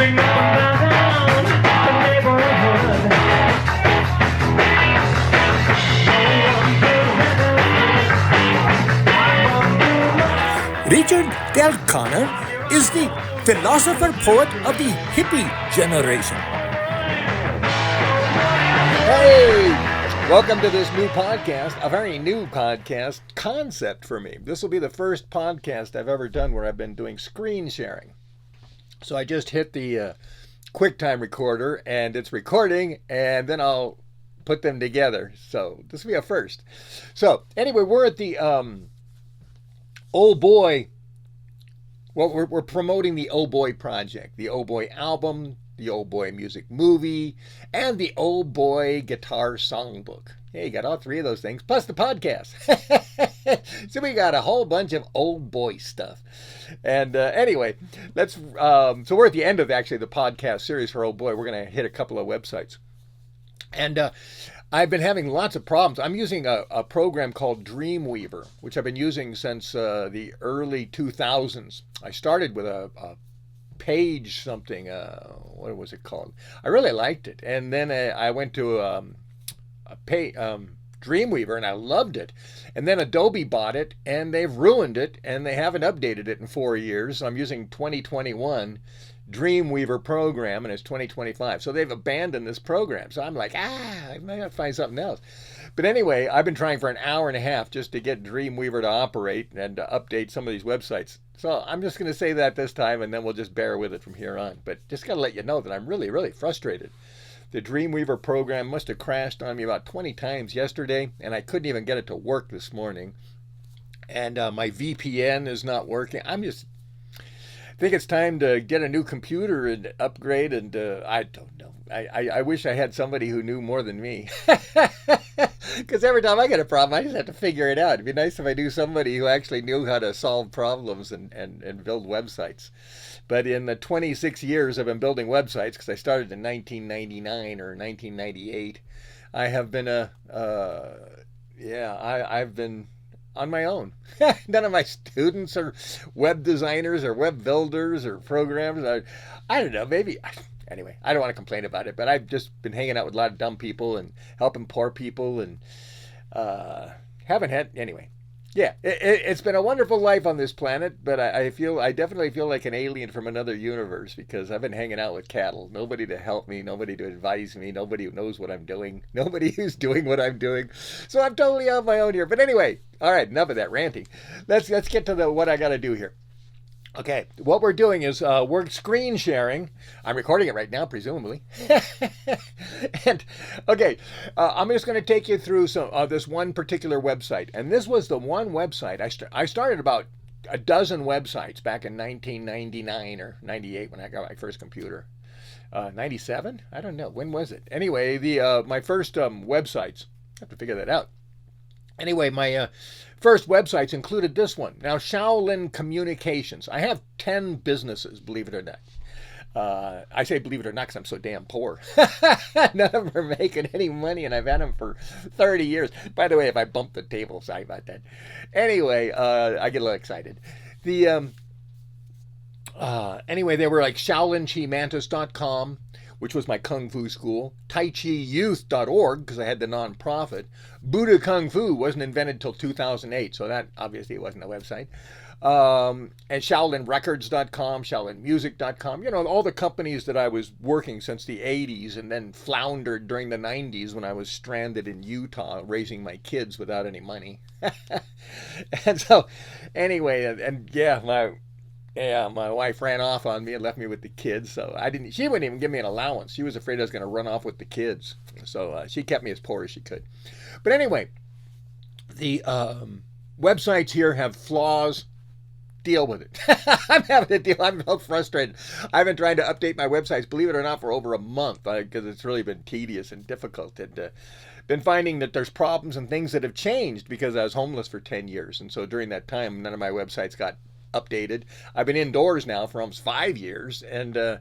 Richard Del Connor is the philosopher poet of the hippie generation. Hey! Welcome to this new podcast, a very new podcast concept for me. This will be the first podcast I've ever done where I've been doing screen sharing. So I just hit the QuickTime recorder and it's recording, and then I'll put them together. So this will be a first. So anyway, we're at the Oboy. Well, we're promoting the Oboy project, the Oboy album, the Oboy music movie, and the Oboy Guitar Songbook. Hey, you got all three of those things, plus the podcast. So we got a whole bunch of Oboy stuff. And anyway, so we're at the end of actually the podcast series for Oboy. We're going to hit a couple of websites. And I've been having lots of problems. I'm using a program called DREAMWEAVER, which I've been using since the early 2000s. I started with a page something, what was it called? I really liked it. And then I went to Dreamweaver and I loved it. And then Adobe bought it and they've ruined it and they haven't updated it in 4 years. I'm using 2021 Dreamweaver program and it's 2025. So they've abandoned this program. So I'm like, I might have to find something else. But anyway, I've been trying for an hour and a half just to get Dreamweaver to operate and to update some of these websites. So I'm just going to say that this time and then we'll just bear with it from here on. But just got to let you know that I'm really, really frustrated. The Dreamweaver program must have crashed on me about 20 times yesterday and I couldn't even get it to work this morning. And my VPN is not working. I think it's time to get a new computer and upgrade, and I don't know. I wish I had somebody who knew more than me. Because every time I get a problem, I just have to figure it out. It'd be nice if I knew somebody who actually knew how to solve problems and build websites. But in the 26 years I've been building websites, because I started in 1999 or 1998, I have been I've been on my own. None of my students are web designers or web builders or programmers. I don't know, maybe. Anyway, I don't want to complain about it, but I've just been hanging out with a lot of dumb people and helping poor people and haven't had, anyway. Yeah, it's been a wonderful life on this planet, but I definitely feel like an alien from another universe because I've been hanging out with cattle. Nobody to help me, nobody to advise me, nobody who knows what I'm doing, nobody who's doing what I'm doing. So I'm totally on my own here. But anyway, all right, enough of that ranting. Let's get to what I got to do here. Okay, what we're doing is we're screen sharing. I'm recording it right now, presumably. And okay, I'm just going to take you through some this one particular website. And this was the one website I started about a dozen websites back in 1999 or 98 when I got my first computer. 97? I don't know. When was it? Anyway, my first websites. I have to figure that out. Anyway, my first websites included this one. Now, Shaolin Communications. I have 10 businesses, believe it or not. I say believe it or not because I'm so damn poor. None of them are making any money, and I've had them for 30 years. By the way, if I bump the table, sorry about that. Anyway, I get a little excited. Anyway, they were like ShaolinChiMantis.com, which was my Kung Fu school, TaiChiYouth.org, because I had the nonprofit. Buddha Kung Fu wasn't invented until 2008, so that obviously wasn't a website. And ShaolinRecords.com, ShaolinMusic.com, all the companies that I was working since the 80s and then floundered during the 90s when I was stranded in Utah raising my kids without any money. And so, anyway, my wife ran off on me and left me with the kids, so she wouldn't even give me an allowance. She was afraid I was going to run off with the kids. So she kept me as poor as she could. But anyway, the websites here have flaws. Deal with it. I'm having to deal. I'm so frustrated. I've been trying to update my websites, believe it or not, for over a month because it's really been tedious and difficult. And been finding that there's problems and things that have changed because I was homeless for 10 years. And so during that time, none of my websites got updated. I've been indoors now for almost 5 years, and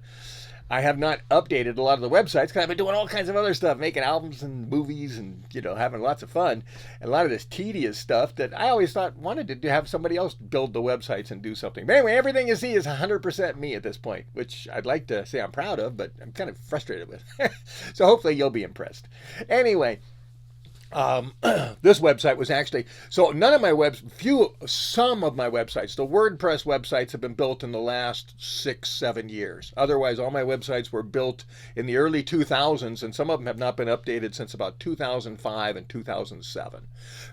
I have not updated a lot of the websites because I've been doing all kinds of other stuff, making albums and movies and, having lots of fun. And a lot of this tedious stuff that I always wanted to have somebody else build the websites and do something. But anyway, everything you see is 100% me at this point, which I'd like to say I'm proud of, but I'm kind of frustrated with. So hopefully you'll be impressed. Anyway, this website was actually, so none of my some of my websites, the WordPress websites have been built in the last 6-7 years. Otherwise, all my websites were built in the early 2000s, and some of them have not been updated since about 2005 and 2007.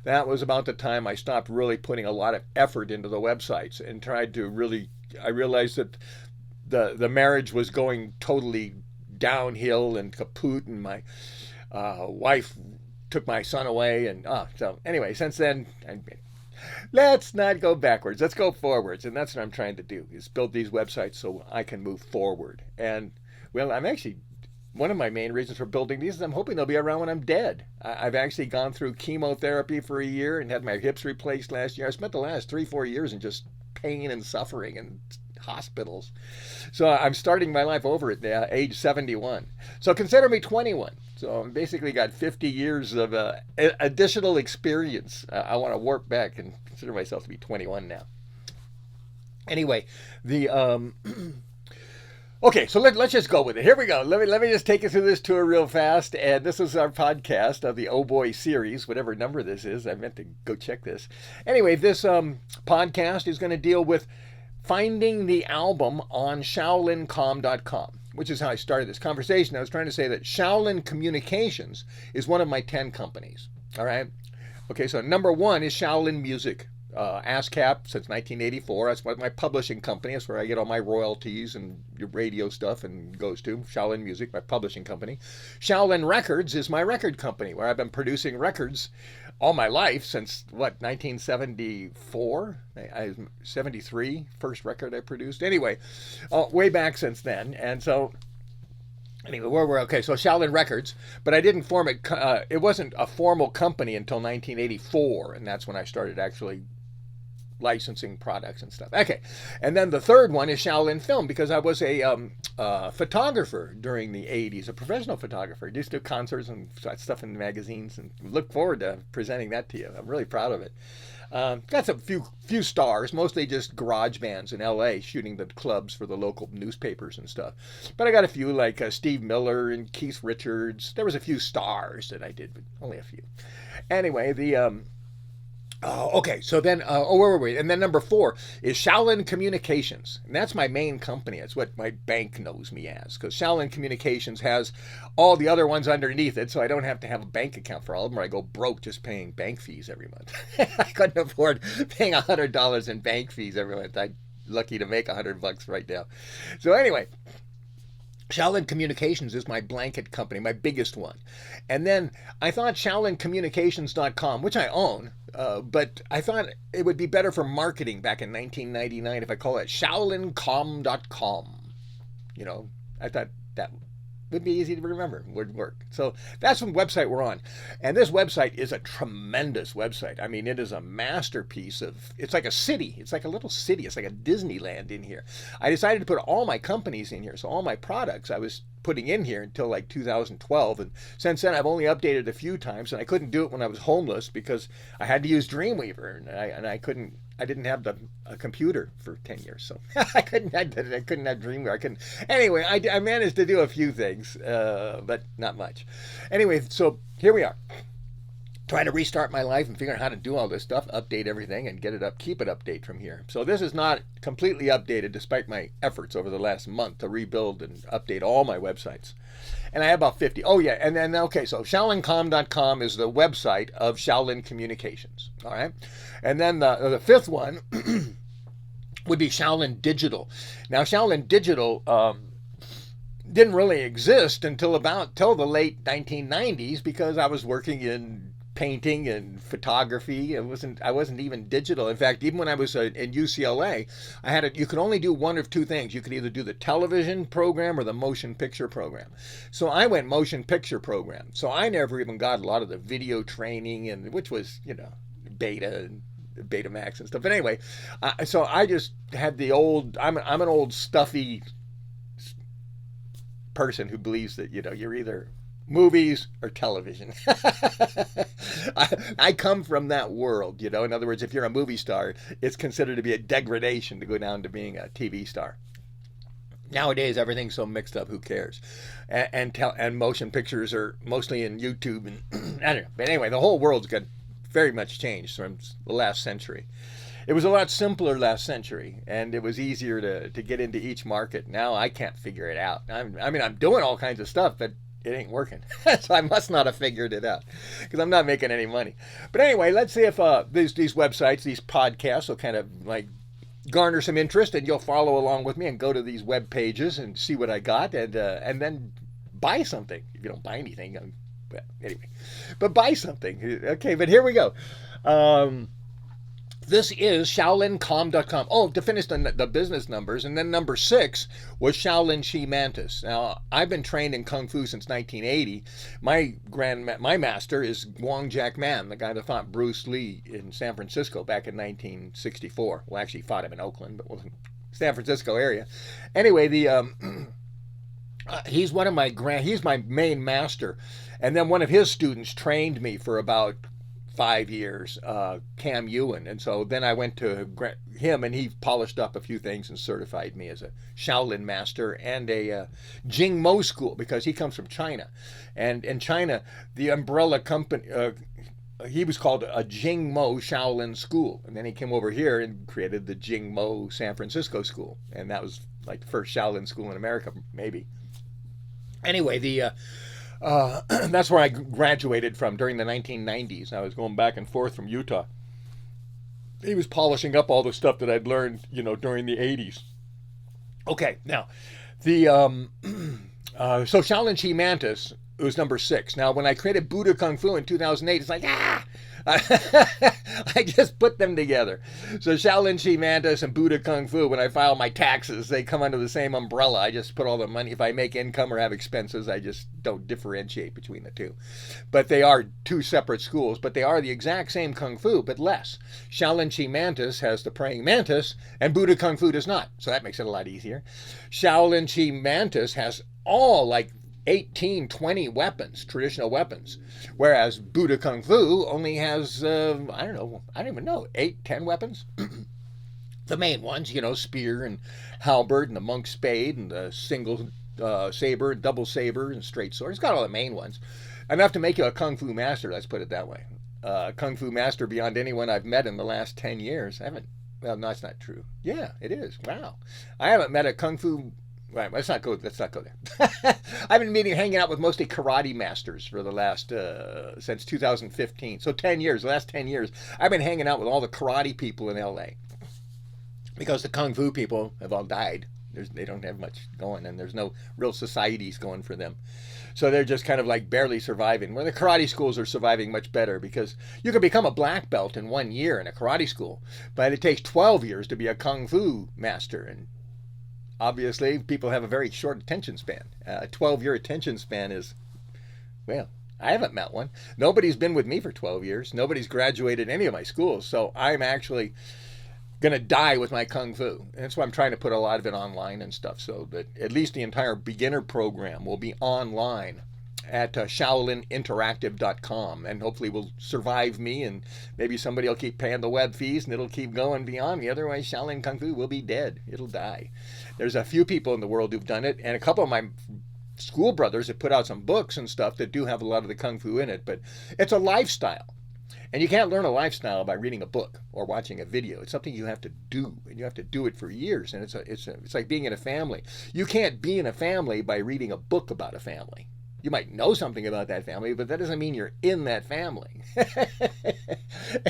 That was about the time I stopped really putting a lot of effort into the websites and tried to really, I realized that the marriage was going totally downhill and kaput, and my wife took my son away, and so anyway, since then, let's not go backwards, let's go forwards, and that's what I'm trying to do, is build these websites so I can move forward. And well, I'm actually, one of my main reasons for building these is I'm hoping they'll be around when I'm dead. I've actually gone through chemotherapy for a year and had my hips replaced last year. I spent the last 3-4 years in just pain and suffering and hospitals. So I'm starting my life over at age 71. So consider me 21. So I basically got 50 years of additional experience. I want to warp back and consider myself to be 21 now. Anyway, okay, so let's just go with it. Here we go. Let me just take you through this tour real fast. And this is our podcast of the Oboy series, whatever number this is. I meant to go check this. Anyway, this podcast is going to deal with finding the album on shaolincom.com, which is how I started this conversation. I was trying to say that Shaolin Communications is one of my 10 companies. All right. Okay, so number 1 is Shaolin Music. ASCAP since 1984. That's what my publishing company. That's where I get all my royalties and radio stuff and goes to. Shaolin Music, my publishing company. Shaolin Records is my record company, where I've been producing records all my life since, 1974? 73, first record I produced. Anyway, way back since then. And so, anyway, okay, so Shaolin Records, but I didn't form it. It wasn't a formal company until 1984, and that's when I started actually licensing products and stuff. Okay, and then the third one is Shaolin Film, because I was a photographer during the 80s, a professional photographer. I used to do concerts and stuff in magazines, and look forward to presenting that to you. I'm really proud of it. Got some few stars, mostly just garage bands in LA shooting the clubs for the local newspapers and stuff. But I got a few like Steve Miller and Keith Richards. There was a few stars that I did, but only a few. Anyway, okay, so then, where were we? And then number 4 is Shaolin Communications. And that's my main company. That's what my bank knows me as, because Shaolin Communications has all the other ones underneath it, so I don't have to have a bank account for all of them, or I go broke just paying bank fees every month. I couldn't afford paying $100 in bank fees every month. I'm lucky to make $100 right now. So anyway, Shaolin Communications is my blanket company, my biggest one. And then I thought ShaolinCommunications.com, which I own, but I thought it would be better for marketing back in 1999 if I call it ShaolinCom.com. I thought that would be easy to remember, would work. So that's the website we're on. And this website is a tremendous website. I mean, it is a masterpiece it's like a city. It's like a little city. It's like a Disneyland in here. I decided to put all my companies in here. So all my products I was putting in here until like 2012. And since then, I've only updated a few times, and I couldn't do it when I was homeless because I had to use DREAMWEAVER, and I didn't have a computer for 10 years, so I couldn't have DREAMWEAVER. Anyway, I managed to do a few things, but not much. Anyway, so here we are, trying to restart my life and figure out how to do all this stuff, update everything, and keep it update from here. So this is not completely updated, despite my efforts over the last month to rebuild and update all my websites. And I have about 50. Oh, yeah. And then, okay, so ShaolinCom.com is the website of Shaolin Communications. All right. And then the fifth one would be Shaolin Digital. Now, Shaolin Digital didn't really exist until the late 1990s, because I was working in painting and photography. I wasn't even digital. In fact, even when I was in UCLA, you could only do one of two things. You could either do the television program or the motion picture program. So I went motion picture program. So I never even got a lot of the video training, which was, Beta and Betamax and stuff. But anyway, so I just had I'm an old stuffy person who believes that, you're either movies or television. I come from that world, In other words, if you're a movie star, it's considered to be a degradation to go down to being a TV star. Nowadays, everything's so mixed up. Who cares? And motion pictures are mostly in YouTube, and I don't know. But anyway, the whole world's got very much changed from the last century. It was a lot simpler last century, and it was easier to get into each market. Now I can't figure it out. I'm doing all kinds of stuff, but it ain't working. So I must not have figured it out, because I'm not making any money. But anyway, let's see if these websites, these podcasts will kind of like garner some interest, and you'll follow along with me and go to these web pages and see what I got, and then buy something. If you don't buy anything, anyway, but buy something. Okay, but here we go. This is ShaolinCom.com. Oh, to finish the business numbers, and then number 6 was Shaolin Chi Mantis. Now, I've been trained in Kung Fu since 1980. My master is Wong Jack Man, the guy that fought Bruce Lee in San Francisco back in 1964. Well, actually, he fought him in Oakland, but wasn't San Francisco area. Anyway, he's one of he's my main master, and then one of his students trained me for about 5 years, Cam Ewan, and so then I went to him, and he polished up a few things and certified me as a Shaolin master and a Jing Mo school, because he comes from China, and in China the umbrella company, he was called a Jing Mo Shaolin school, and then he came over here and created the Jing Mo San Francisco school, and that was like the first Shaolin school in America, maybe. Anyway, that's where I graduated from during the 1990s. I was going back and forth from Utah. He was polishing up all the stuff that I'd learned, during the 80s. Okay, now, so Shaolin Chi Mantis was number 6. Now, when I created Buddha Kung Fu in 2008, it's like, I just put them together. So Shaolin Chi Mantis and Buddha Kung Fu, when I file my taxes, they come under the same umbrella. I just put all the money. If I make income or have expenses, I just don't differentiate between the two. But they are 2 separate schools, but they are the exact same Kung Fu, but less. Shaolin Chi Mantis has the praying mantis, and Buddha Kung Fu does not. So that makes it a lot easier. Shaolin Chi Mantis has all, like, 18, 20 weapons, traditional weapons, whereas Buddha Kung Fu only has, I don't even know, 8, 10 weapons. The main ones, spear and halberd and the monk's spade and the single saber, double saber and straight sword. It's got all the main ones. Enough to make you a Kung Fu master, let's put it that way. Kung Fu master beyond anyone I've met in the last 10 years. I haven't, well, no, that's not true. Yeah, it is. Wow. I haven't met a Kung Fu. Right, let's not go there. I've been hanging out with mostly karate masters for the last, since 2015. So 10 years, the last 10 years, I've been hanging out with all the karate people in LA. Because the Kung Fu people have all died. They don't have much going, and there's no real societies going for them. So they're just kind of like barely surviving. Well, the karate schools are surviving much better, because you can become a black belt in 1 year in a karate school, but it takes 12 years to be a Kung Fu master, and obviously, people have a very short attention span. A 12-year attention span is, well, I haven't met one. Nobody's been with me for 12 years. Nobody's graduated any of my schools. So I'm actually going to die with my Kung Fu. And that's why I'm trying to put a lot of it online and stuff, so that at least the entire beginner program will be online at ShaolinInteractive.com, and hopefully will survive me, and maybe somebody will keep paying the web fees, and it'll keep going beyond me. Otherwise, Shaolin Kung Fu will be dead. It'll die. There's a few people in the world who've done it, and a couple of my school brothers have put out some books and stuff that do have a lot of the Kung Fu in it, but it's a lifestyle. And you can't learn a lifestyle by reading a book or watching a video. It's something you have to do, and you have to do it for years, and it's like being in a family. You can't be in a family by reading a book about a family. You might know something about that family, but that doesn't mean you're in that family.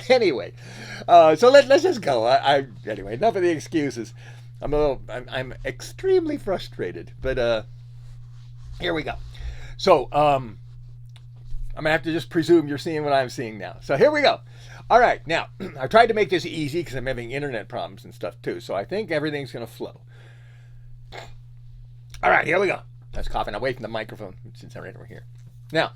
Anyway, so let's just go. Anyway, enough of the excuses. I'm extremely frustrated, but here we go. So I'm gonna have to just presume you're seeing what I'm seeing now. So here we go. All right, now I tried to make this easy because I'm having internet problems and stuff too. So I think everything's gonna flow. All right, here we go. I was coughing away from the microphone since I'm right over here. Now,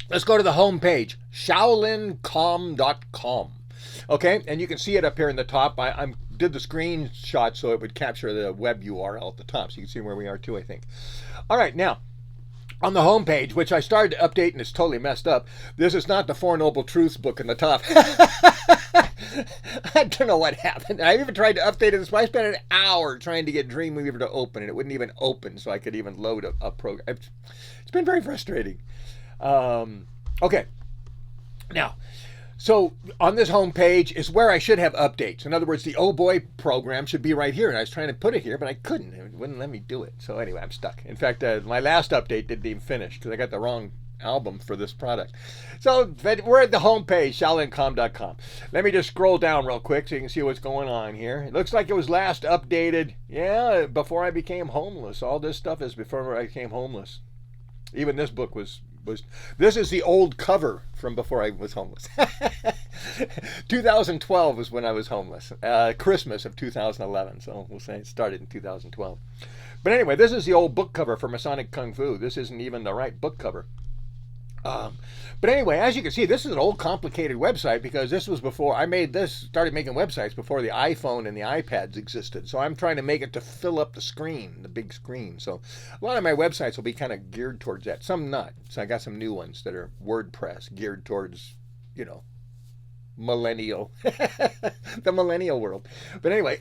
let's go to the home page, ShaolinCom.com. Okay, and you can see it up here in the top. I'm did the screenshot so it would capture the web URL at the top, so you can see where we are too, I think. All right, now, on the home page, which I started to update and it's totally messed up, this is not the Four Noble Truths book in the top. I don't know what happened. I even tried to update it. I spent an hour trying to get DREAMWEAVER to open, and it wouldn't even open so I could even load a program. It's been very frustrating. Okay. Now, so on this home page is where I should have updates. In other words, the Oboy program should be right here, and I was trying to put it here, but I couldn't. It wouldn't let me do it. So anyway, I'm stuck. In fact, my last update didn't even finish because I got the wrong album for this product. So we're at the home page, shaolincom.com. Let me just scroll down real quick so you can see what's going on here. It looks like it was last updated, yeah, before I became homeless. All this stuff is before I became homeless. Even this book was this is the old cover from before I was homeless. 2012 was when I was homeless. Christmas of 2011. So we'll say it started in 2012. But anyway, this is the old book cover for Masonic Kung Fu. This isn't even the right book cover. But anyway, as you can see, this is an old complicated website because this was before I started making websites before the iPhone and the iPads existed. So I'm trying to make it to fill up the screen, the big screen. So a lot of my websites will be kind of geared towards that. Some not. So I got some new ones that are WordPress geared towards, millennial, the millennial world. But anyway,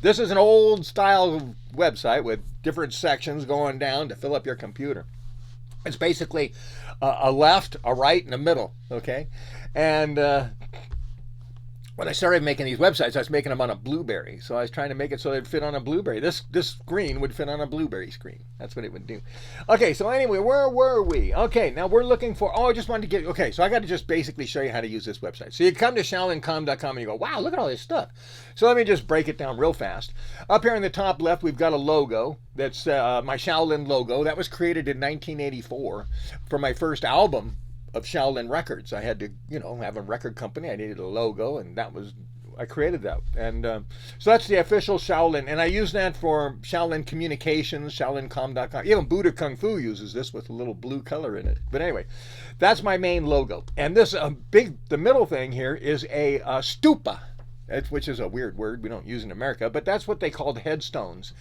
this is an old style website with different sections going down to fill up your computer. It's basically a left, a right, and a middle, okay? And when I started making these websites, I was making them on a Blueberry. So I was trying to make it so it'd fit on a Blueberry. This screen would fit on a Blueberry screen. That's what it would do. Okay, so anyway, where were we? Okay, now we're looking for, I just wanted to okay, so I got to just basically show you how to use this website. So you come to shaolincom.com and you go, wow, look at all this stuff. So let me just break it down real fast. Up here in the top left, we've got a logo. That's my Shaolin logo. That was created in 1984 for my first album of Shaolin Records. I had to, have a record company. I needed a logo, and I created that. And so that's the official Shaolin, and I use that for Shaolin Communications, shaolincom.com. Even Buddha Kung Fu uses this with a little blue color in it. But anyway, that's my main logo. And this the middle thing here is a stupa, which is a weird word we don't use in America, but that's what they called headstones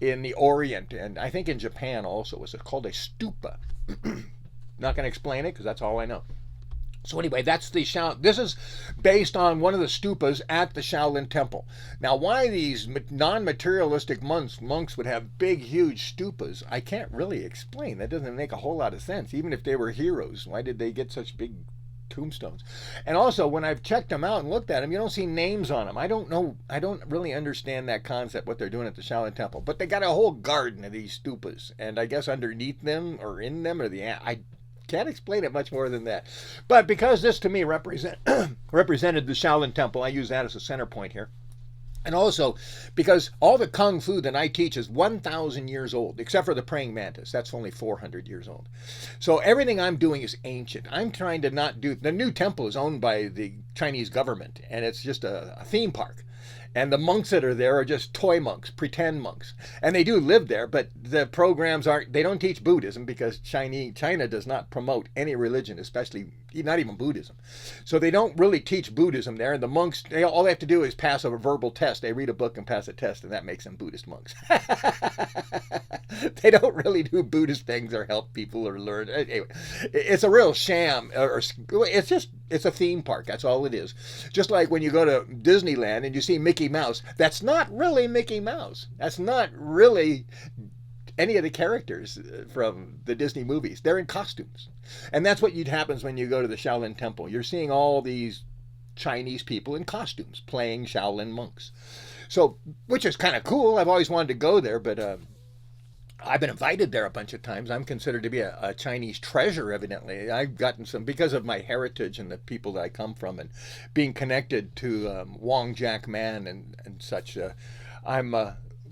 in the Orient, and I think in Japan also. It was called a stupa. Not going to explain it because that's all I know. So anyway, that's the Shaolin. This is based on one of the stupas at the Shaolin Temple. Now, why these non-materialistic monks would have big, huge stupas, I can't really explain. That doesn't make a whole lot of sense. Even if they were heroes, why did they get such big tombstones? And also, when I've checked them out and looked at them, you don't see names on them. I don't know. I don't really understand that concept, what they're doing at the Shaolin Temple. But they got a whole garden of these stupas, and I guess underneath them or in them I can't explain it much more than that. But because this to me represented the Shaolin Temple, I use that as a center point here. And also because all the Kung Fu that I teach is 1,000 years old, except for the praying mantis. That's only 400 years old. So everything I'm doing is ancient. I'm trying to not do... The new temple is owned by the Chinese government, and it's just a theme park. And the monks that are there are just toy monks, pretend monks. And they do live there, but the programs they don't teach Buddhism because China does not promote any religion, especially not even Buddhism. So they don't really teach Buddhism there. And the monks, all they have to do is pass a verbal test. They read a book and pass a test, and that makes them Buddhist monks. They don't really do Buddhist things or help people or learn. Anyway, it's a real sham. It's a theme park. That's all it is. Just like when you go to Disneyland and you see Mickey Mouse, that's not really Mickey Mouse. That's not really any of the characters from the Disney movies. They're in costumes. And that's what happens when you go to the Shaolin Temple. You're seeing all these Chinese people in costumes playing Shaolin monks. So, which is kind of cool. I've always wanted to go there, but I've been invited there a bunch of times. I'm considered to be a Chinese treasure, evidently. I've gotten some, because of my heritage and the people that I come from and being connected to Wong Jack Man and such, I'm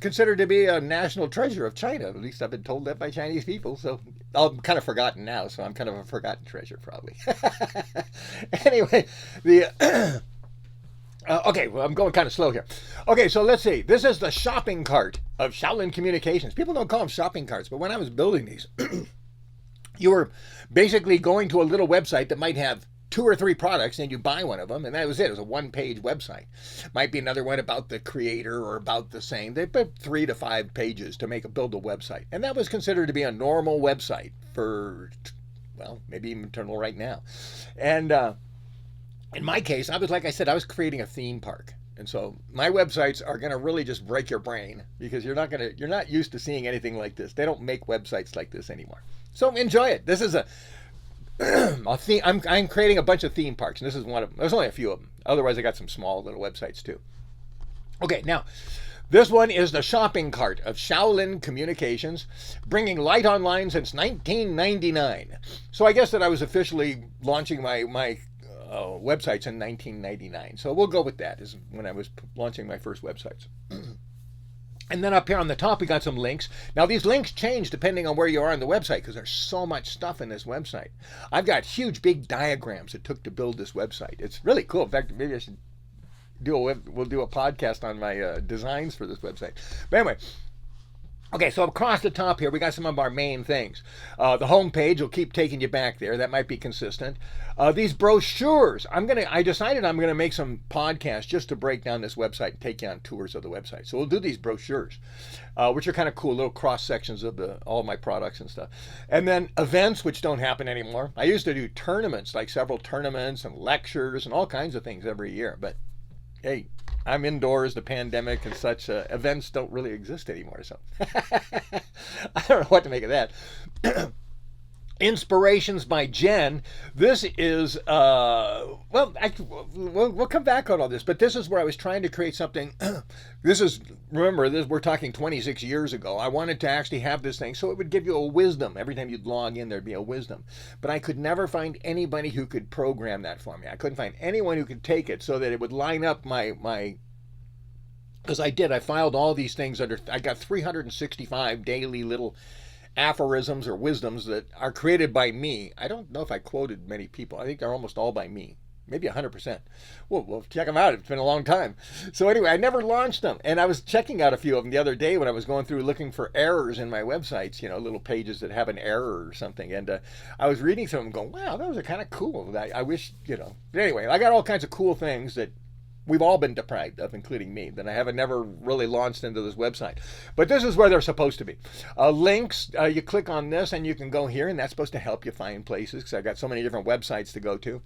considered to be a national treasure of China. At least I've been told that by Chinese people. So I'm kind of forgotten now, so I'm kind of a forgotten treasure, probably. Anyway, okay, well, I'm going kind of slow here. Okay, so let's see. This is the shopping cart of Shaolin Communications. People don't call them shopping carts, but when I was building these, you were basically going to a little website that might have 2 or 3 products and you buy one of them, and that was it. It was a one-page website. Might be another one about the creator or about the same. They put 3 to 5 pages to build a website, and that was considered to be a normal website for, well, maybe even until right now. And in my case, like I said, I was creating a theme park. And so my websites are going to really just break your brain, because you're not used to seeing anything like this. They don't make websites like this anymore. So enjoy it. This is a theme. I'm creating a bunch of theme parks, and this is one of them. There's only a few of them. Otherwise, I got some small little websites too. Okay, now this one is the shopping cart of Shaolin Communications, bringing light online since 1999. So I guess that I was officially launching my websites in 1999. So we'll go with that, is when I was launching my first websites. And then up here on the top, we got some links. Now, these links change depending on where you are on the website, because there's so much stuff in this website. I've got huge, big diagrams it took to build this website. It's really cool. In fact, maybe I should we'll do a podcast on my designs for this website. But anyway, okay, so across the top here, we got some of our main things. The home page will keep taking you back there. That might be consistent. These brochures, I decided I'm gonna make some podcasts just to break down this website and take you on tours of the website. So we'll do these brochures, which are kind of cool, little cross sections of all my products and stuff. And then events, which don't happen anymore. I used to do tournaments, like several tournaments and lectures and all kinds of things every year. But hey, I'm indoors, the pandemic and such, events don't really exist anymore, so I don't know what to make of that. Inspirations by Jen. This is, we'll come back on all this, but this is where I was trying to create something. We're talking 26 years ago. I wanted to actually have this thing so it would give you a wisdom. Every time you'd log in, there'd be a wisdom. But I could never find anybody who could program that for me. I couldn't find anyone who could take it so that it would line up because I filed all these things I got 365 daily little aphorisms or wisdoms that are created by me. I don't know if I quoted many people. I think they're almost all by me. Maybe 100%. We'll check them out. It's been a long time. So anyway, I never launched them. And I was checking out a few of them the other day when I was going through looking for errors in my websites, little pages that have an error or something. And I was reading some of them going, wow, those are kind of cool. I wish, But anyway, I got all kinds of cool things that we've all been deprived of, including me, that I haven't never really launched into this website. But this is where they're supposed to be. Links, you click on this and you can go here, and that's supposed to help you find places, because I've got so many different websites to go to.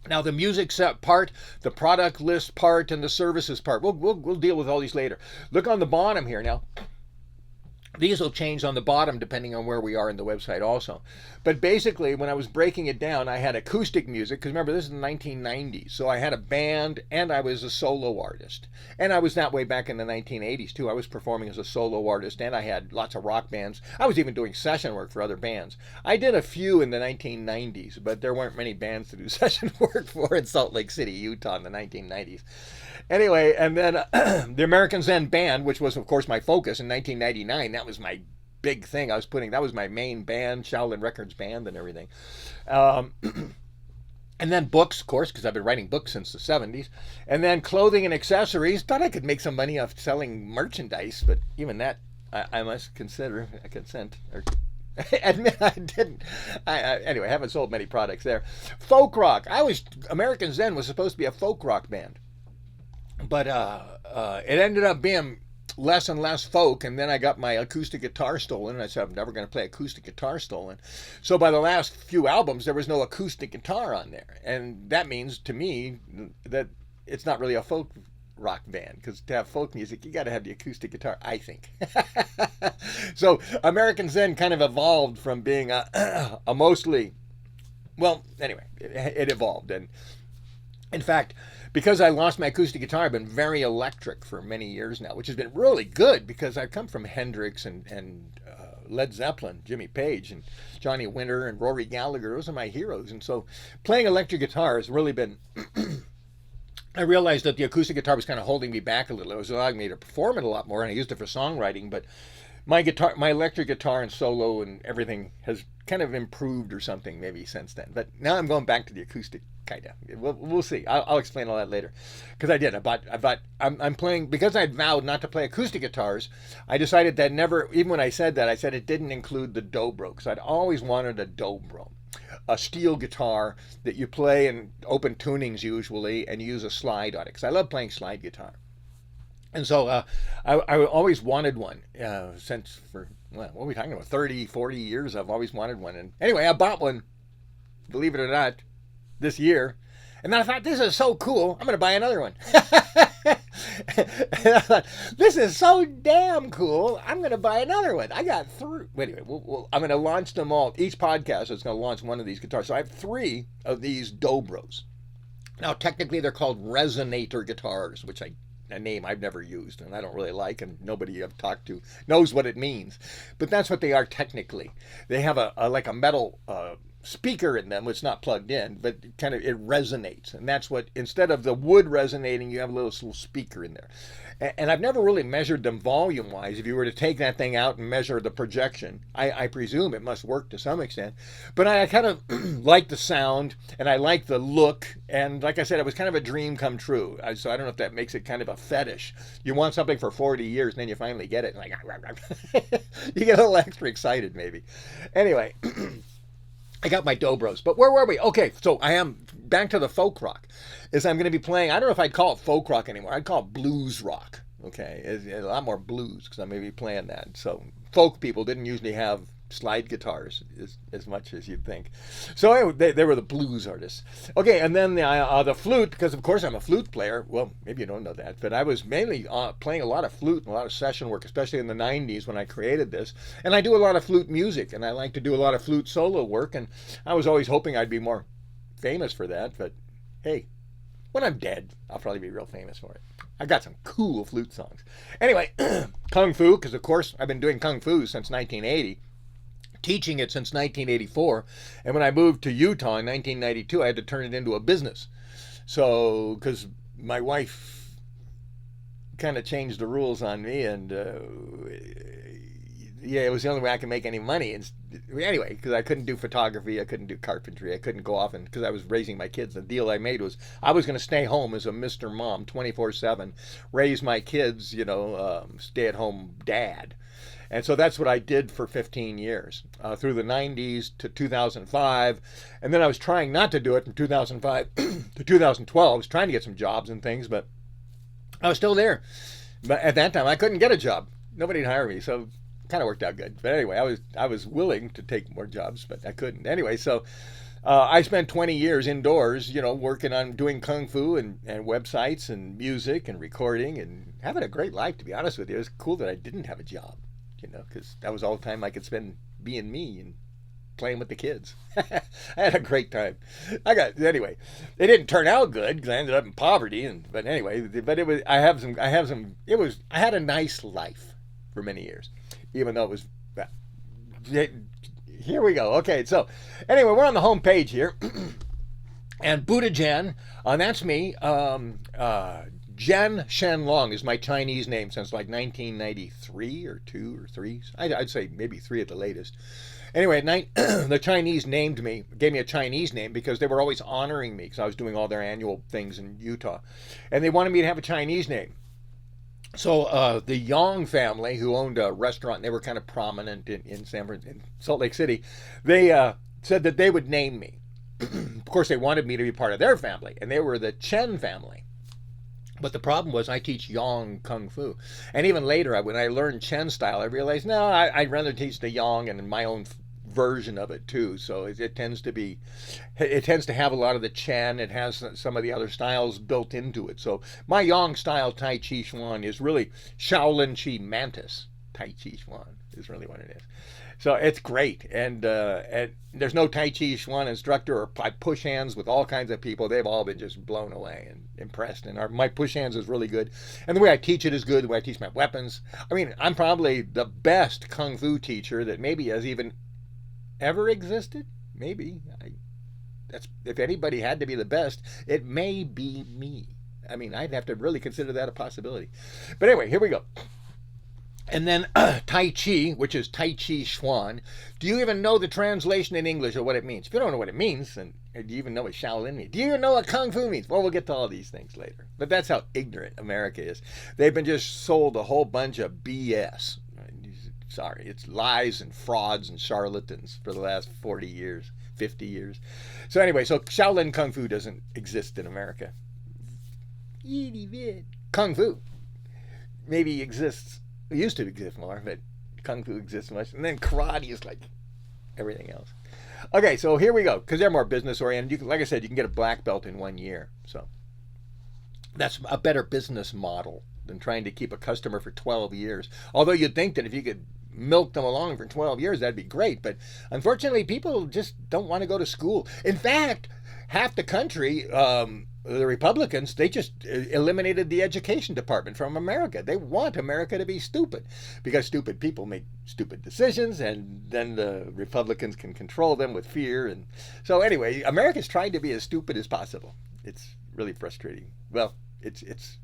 Now, the music set part, the product list part, and the services part, we'll deal with all these later. Look on the bottom here now. These will change on the bottom depending on where we are in the website also. But basically, when I was breaking it down, I had acoustic music, because remember, this is the 1990s. So I had a band, and I was a solo artist. And I was that way back in the 1980s, too. I was performing as a solo artist, and I had lots of rock bands. I was even doing session work for other bands. I did a few in the 1990s, but there weren't many bands to do session work for in Salt Lake City, Utah in the 1990s. Anyway, and then the American Zen Band, which was, of course, my focus in 1999. That was my big thing. That was my main band, Shaolin Records band and everything. And then books, of course, because I've been writing books since the 70s. And then clothing and accessories. Thought I could make some money off selling merchandise, but even that, I must consider a consent. Or admit I didn't. Anyway, I haven't sold many products there. Folk rock. American Zen was supposed to be a folk rock band. But it ended up being less and less folk, and then I got my acoustic guitar stolen, and I said, I'm never going to play acoustic guitar stolen. So by the last few albums, there was no acoustic guitar on there. And that means, to me, that it's not really a folk rock band, because to have folk music, you got to have the acoustic guitar, I think. So American Zen kind of evolved from being a mostly, well, anyway, it evolved. And in fact, because I lost my acoustic guitar, I've been very electric for many years now, which has been really good, because I've come from Hendrix and Led Zeppelin, Jimmy Page and Johnny Winter and Rory Gallagher. Those are my heroes. And so playing electric guitar has really been, I realized that the acoustic guitar was kind of holding me back a little. It was allowing me to perform it a lot more, and I used it for songwriting, but my electric guitar and solo and everything has kind of improved or something maybe since then. But now I'm going back to the acoustic, kind of. We'll see. I'll explain all that later. Because I did. I'm playing, because I'd vowed not to play acoustic guitars, I decided that never, even when I said that, I said it didn't include the dobro, because I'd always wanted a dobro. a steel guitar that you play in open tunings usually, and you use a slide on it, because I love playing slide guitar. And so I always wanted one since for, well, what are we talking about, 30, 40 years. I've always wanted one. And anyway, I bought one, believe it or not, this year. And then I thought, this is so cool, I'm going to buy another one. And I thought, this is so damn cool, I'm going to buy another one. I got three. Anyway, I'm going to launch them all. Each podcast is going to launch one of these guitars. So I have 3 of these Dobros. Now, technically, they're called resonator guitars, which a name I've never used and I don't really like, and nobody I've talked to knows what it means. But that's what they are technically. They have a like a metal speaker in them, it's not plugged in, but kind of it resonates. And that's what, instead of the wood resonating, you have a little speaker in there. And I've never really measured them volume-wise. If you were to take that thing out and measure the projection, I presume it must work to some extent. But I kind of like the sound, and I like the look. And like I said, it was kind of a dream come true. So I don't know if that makes it kind of a fetish. You want something for 40 years, and then you finally get it. And like, you get a little extra excited, maybe. Anyway, I got my Dobros. But where were we? Okay, so I am back to the folk rock. Is I'm going to be playing, I don't know if I'd call it folk rock anymore. I'd call it blues rock. Okay, it's a lot more blues because I'm going to be playing that. So folk people didn't usually have slide guitars as much as you'd think. So anyway, they were the blues artists. Okay, and then the flute, because of course I'm a flute player. Well, maybe you don't know that, but I was mainly playing a lot of flute and a lot of session work, especially in the 90s when I created this. And I do a lot of flute music, and I like to do a lot of flute solo work, and I was always hoping I'd be more famous for that, but hey, when I'm dead, I'll probably be real famous for it. I got some cool flute songs. Anyway, Kung Fu, because of course I've been doing Kung Fu since 1980. Teaching it since 1984, and when I moved to Utah in 1992, I had to turn it into a business. So, because my wife kind of changed the rules on me, and yeah, it was the only way I could make any money. And anyway, because I couldn't do photography, I couldn't do carpentry, I couldn't go off, and because I was raising my kids, the deal I made was I was going to stay home as a Mr. Mom 24/7, raise my kids, stay-at-home dad. And so that's what I did for 15 years, through the 90s to 2005. And then I was trying not to do it from 2005 to 2012. I was trying to get some jobs and things, but I was still there. But at that time, I couldn't get a job. Nobody would hire me, so it kind of worked out good. But anyway, I was willing to take more jobs, but I couldn't. Anyway, so I spent 20 years indoors, working on doing Kung Fu and websites and music and recording and having a great life, to be honest with you. It was cool that I didn't have a job. Because that was all the time I could spend being me and playing with the kids. I had a great time. Anyway, it didn't turn out good because I ended up in poverty. But anyway, I had a nice life for many years, even though it was. Here we go. Okay, so anyway, we're on the home page here, and Buddha Jen, that's me. Jen Shenlong is my Chinese name since like 1993 or 2 or 3. I'd say maybe 3 at the latest. Anyway, the Chinese gave me a Chinese name because they were always honoring me because I was doing all their annual things in Utah. And they wanted me to have a Chinese name. So the Yang family, who owned a restaurant, they were kind of prominent in Salt Lake City, they said that they would name me. Of course, they wanted me to be part of their family, and they were the Chen family. But the problem was I teach Yang Kung Fu. And even later, when I learned Chen style, I realized, no, I'd rather teach the Yang and my own version of it too. So it tends to have a lot of the Chen. It has some of the other styles built into it. So my Yang style Tai Chi Chuan is really Shaolin Chi Mantis Tai Chi Chuan is really what it is. So it's great, and there's no Tai Chi Chuan instructor, or I push hands with all kinds of people. They've all been just blown away and impressed, and my push hands is really good. And the way I teach it is good, the way I teach my weapons. I mean, I'm probably the best Kung Fu teacher that maybe has even ever existed. Maybe. If anybody had to be the best, it may be me. I mean, I'd have to really consider that a possibility. But anyway, here we go. And then Tai Chi, which is Tai Chi Chuan. Do you even know the translation in English of what it means? If you don't know what it means, then do you even know what Shaolin means? Do you even know what Kung Fu means? Well, we'll get to all these things later. But that's how ignorant America is. They've been just sold a whole bunch of BS. Sorry, it's lies and frauds and charlatans for the last 40 years. 50 years. So anyway, so Shaolin Kung Fu doesn't exist in America. Kung Fu maybe exists, it used to exist more, but Kung Fu exists much. And then karate is like everything else. Okay, so here we go, because they're more business oriented. You can, like I said, you can get a black belt in 1 year. So that's a better business model than trying to keep a customer for 12 years. Although you'd think that if you could milk them along for 12 years, that'd be great. But unfortunately, people just don't want to go to school. In fact, half the country, the Republicans, they just eliminated the education department from America. They want America to be stupid because stupid people make stupid decisions, and then the Republicans can control them with fear. And so anyway, America's trying to be as stupid as possible. It's really frustrating. Well, it's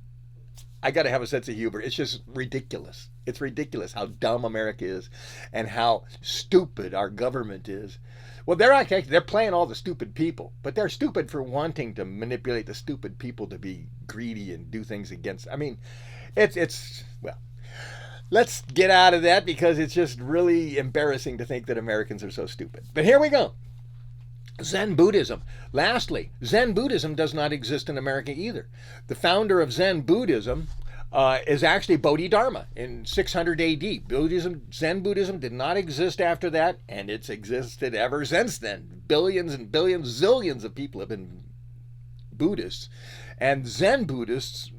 I got to have a sense of humor. It's just ridiculous. It's ridiculous how dumb America is and how stupid our government is. Well, they're playing all the stupid people, but they're stupid for wanting to manipulate the stupid people to be greedy and do things against. I mean, well, let's get out of that because it's just really embarrassing to think that Americans are so stupid. But here we go. Zen Buddhism. Lastly, Zen Buddhism does not exist in America either. The founder of Zen Buddhism is actually Bodhidharma in 600 AD. Zen Buddhism did not exist after that, and it's existed ever since then. Billions and billions, zillions of people have been Buddhists. And Zen Buddhists,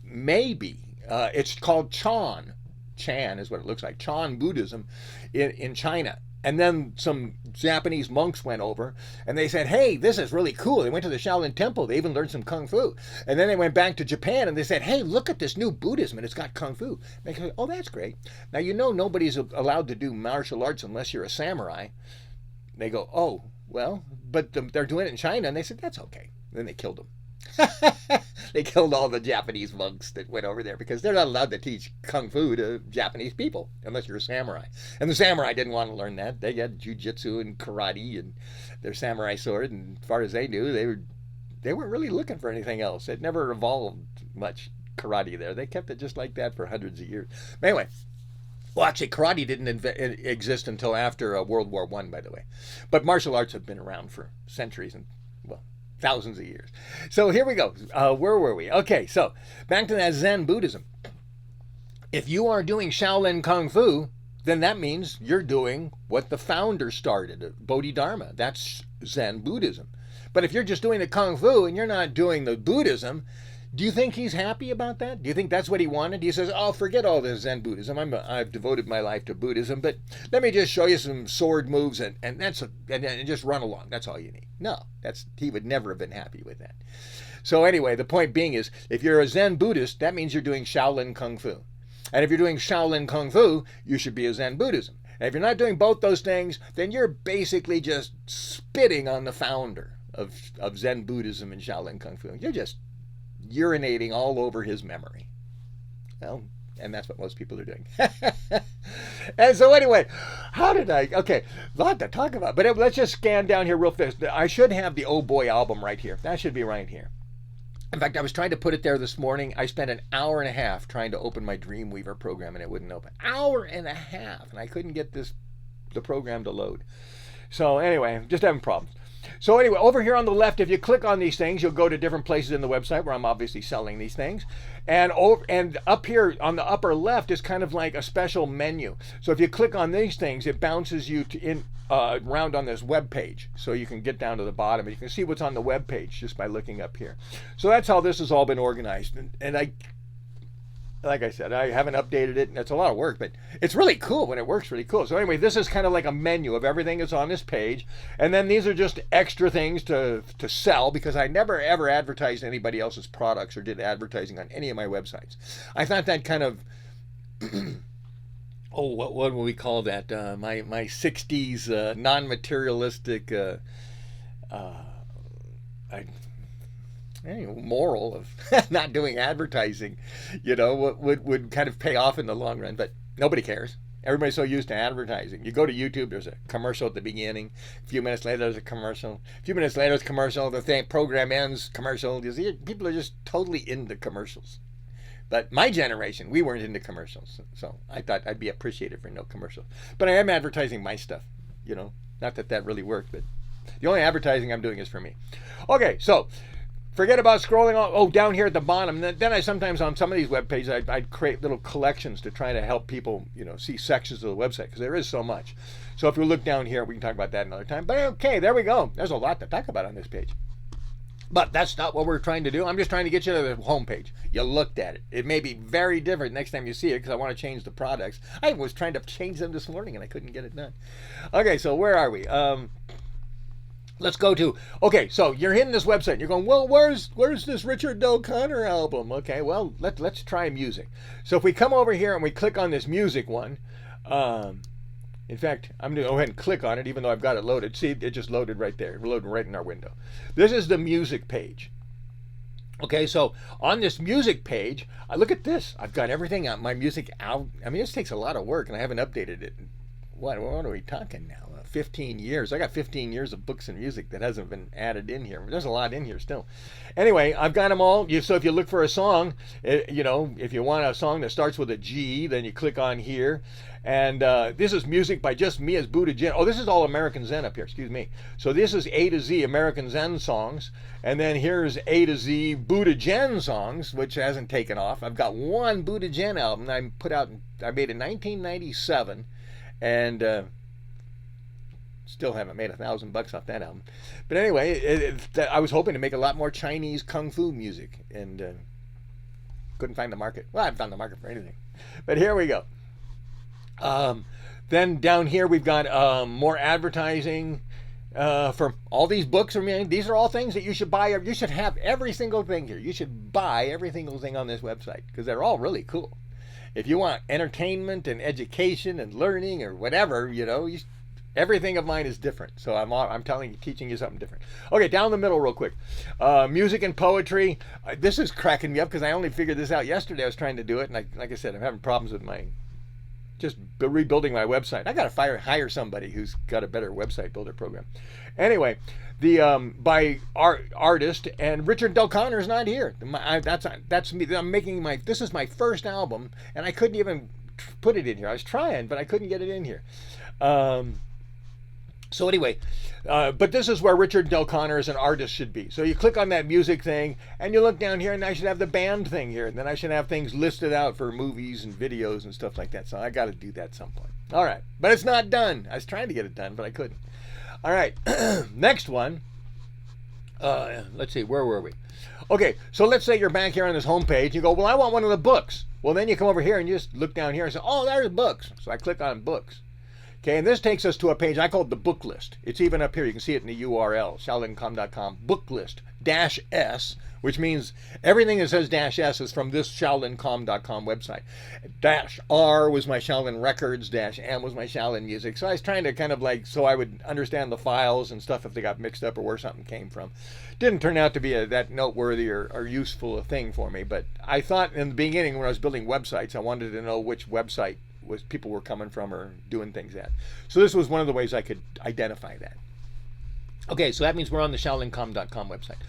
maybe, it's called Chan. Chan is what it looks like. Chan Buddhism in China. And then some Japanese monks went over and they said, hey, this is really cool. They went to the Shaolin Temple. They even learned some Kung Fu. And then they went back to Japan and they said, hey, look at this new Buddhism and it's got Kung Fu. And they said, oh, that's great. Now, you know, nobody's allowed to do martial arts unless you're a samurai. They go, oh, well, but they're doing it in China. And they said, that's okay. And then they killed them. They killed all the Japanese monks that went over there because they're not allowed to teach Kung Fu to Japanese people unless you're a samurai. And the samurai didn't want to learn that. They had jujitsu and karate and their samurai sword. And as far as they knew, they weren't really looking for anything else. It never evolved much, karate there. They kept it just like that for hundreds of years. But anyway, well, actually, karate didn't exist until after World War I, by the way. But martial arts have been around for centuries and, well, thousands of years. So here we go. Where were we? Okay, so back to that Zen Buddhism. If you are doing Shaolin Kung Fu, then that means you're doing what the founder started, Bodhidharma. That's Zen Buddhism. But if you're just doing the Kung Fu and you're not doing the Buddhism, do you think he's happy about that? Do you think that's what he wanted? He says, oh, forget all this Zen Buddhism. I've devoted my life to Buddhism, but let me just show you some sword moves and just run along. That's all you need. No, he would never have been happy with that. So anyway, the point being is, if you're a Zen Buddhist, that means you're doing Shaolin Kung Fu. And if you're doing Shaolin Kung Fu, you should be a Zen Buddhism. And if you're not doing both those things, then you're basically just spitting on the founder of Zen Buddhism and Shaolin Kung Fu. You're just urinating all over his memory. Well, and that's what most people are doing. And so anyway, okay, a lot to talk about, but let's just scan down here real fast. I should have the Oboy album right here. That should be right here. In fact, I was trying to put it there this morning. I spent an hour and a half trying to open my DREAMWEAVER program and it wouldn't open. Hour and a half, and I couldn't get the program to load. So anyway, just having problems. So anyway, over here on the left, if you click on these things, you'll go to different places in the website where I'm obviously selling these things. And up here on the upper left is kind of like a special menu. So if you click on these things, it bounces you around on this web page. So you can get down to the bottom and you can see what's on the web page just by looking up here. So that's how this has all been organized. And like I said, I haven't updated it, and it's a lot of work, but it's really cool when it works really cool. So anyway, this is kind of like a menu of everything that's on this page, and then these are just extra things to sell, because I never ever advertised anybody else's products or did advertising on any of my websites. I thought that kind of what would we call that? My 60s non-materialistic moral of not doing advertising, would kind of pay off in the long run, but nobody cares. Everybody's so used to advertising. You go to YouTube, there's a commercial at the beginning. A few minutes later, there's a commercial. A few minutes later, it's commercial. The program ends, commercial. You see, people are just totally into commercials. But my generation, we weren't into commercials. So I thought I'd be appreciated for no commercials. But I am advertising my stuff, Not that really worked, but The only advertising I'm doing is for me. Okay, so forget about scrolling on. Oh, down here at the bottom. Then I sometimes on some of these web pages I'd create little collections to try to help people, see sections of the website because there is so much. So if you look down here, we can talk about that another time. But okay, there we go. There's a lot to talk about on this page. But that's not what we're trying to do. I'm just trying to get you to the homepage. You looked at it. It may be very different next time you see it because I want to change the products. I was trying to change them this morning and I couldn't get it done. Okay, so where are we? Let's go to, okay, so you're hitting this website and you're going, well, where's this Richard Del Connor album? Okay, well, let's try music. So if we come over here and we click on this music one, in fact, I'm going to go ahead and click on it even though I've got it loaded. See, it just loaded right there. We're loading right in our window. This is the music page. Okay, so on this music page, look at this. I've got everything out, my music out. I mean, this takes a lot of work and I haven't updated it. What are we talking now? 15 years. I got 15 years of books and music that hasn't been added in here. There's a lot in here still. Anyway, I've got them all. So if you look for a song, if you want a song that starts with a G, then you click on here. And this is music by just me as Buddha Zen. Oh, this is all American Zen up here. Excuse me. So this is A to Z American Zen songs. And then here's A to Z Buddha Zen songs, which hasn't taken off. I've got one Buddha Zen album I made in 1997. And still haven't made $1,000 off that album. But anyway, I was hoping to make a lot more Chinese kung fu music and couldn't find the market. Well, I haven't found the market for anything. But here we go. Then down here we've got more advertising for all these books. I mean, these are all things that you should buy. You should have every single thing here. You should buy every single thing on this website because they're all really cool. If you want entertainment and education and learning or whatever, everything of mine is different. So I'm teaching you something different. Okay, down the middle real quick. Music and poetry. This is cracking me up because I only figured this out yesterday. I was trying to do it. And like I said, I'm having problems with just rebuilding my website. I got to hire somebody who's got a better website builder program. Anyway, the by artist, and Richard Del Connor is not here. That's me. This is my first album, and I couldn't even put it in here. I was trying, but I couldn't get it in here. So anyway, but this is where Richard Del Connor as an artist should be. So you click on that music thing and you look down here and I should have the band thing here. And then I should have things listed out for movies and videos and stuff like that. So I got to do that at some point. All right. But it's not done. I was trying to get it done, but I couldn't. All right. Next one. Let's see. Where were we? Okay. So let's say you're back here on this homepage. You go, well, I want one of the books. Well, then you come over here and you just look down here and say, oh, there's books. So I click on books. Okay, and this takes us to a page I call the book list. It's even up here. You can see it in the URL, shaolincom.com, book list, -S, which means everything that says -S is from this shaolincom.com website. -R was my Shaolin Records, -M was my Shaolin Music. So I was trying to kind of so I would understand the files and stuff if they got mixed up or where something came from. Didn't turn out to be that noteworthy or useful a thing for me, but I thought in the beginning when I was building websites, I wanted to know which website people were coming from or doing things at. So this was one of the ways I could identify that. Okay, so that means we're on the shaolincom.com website.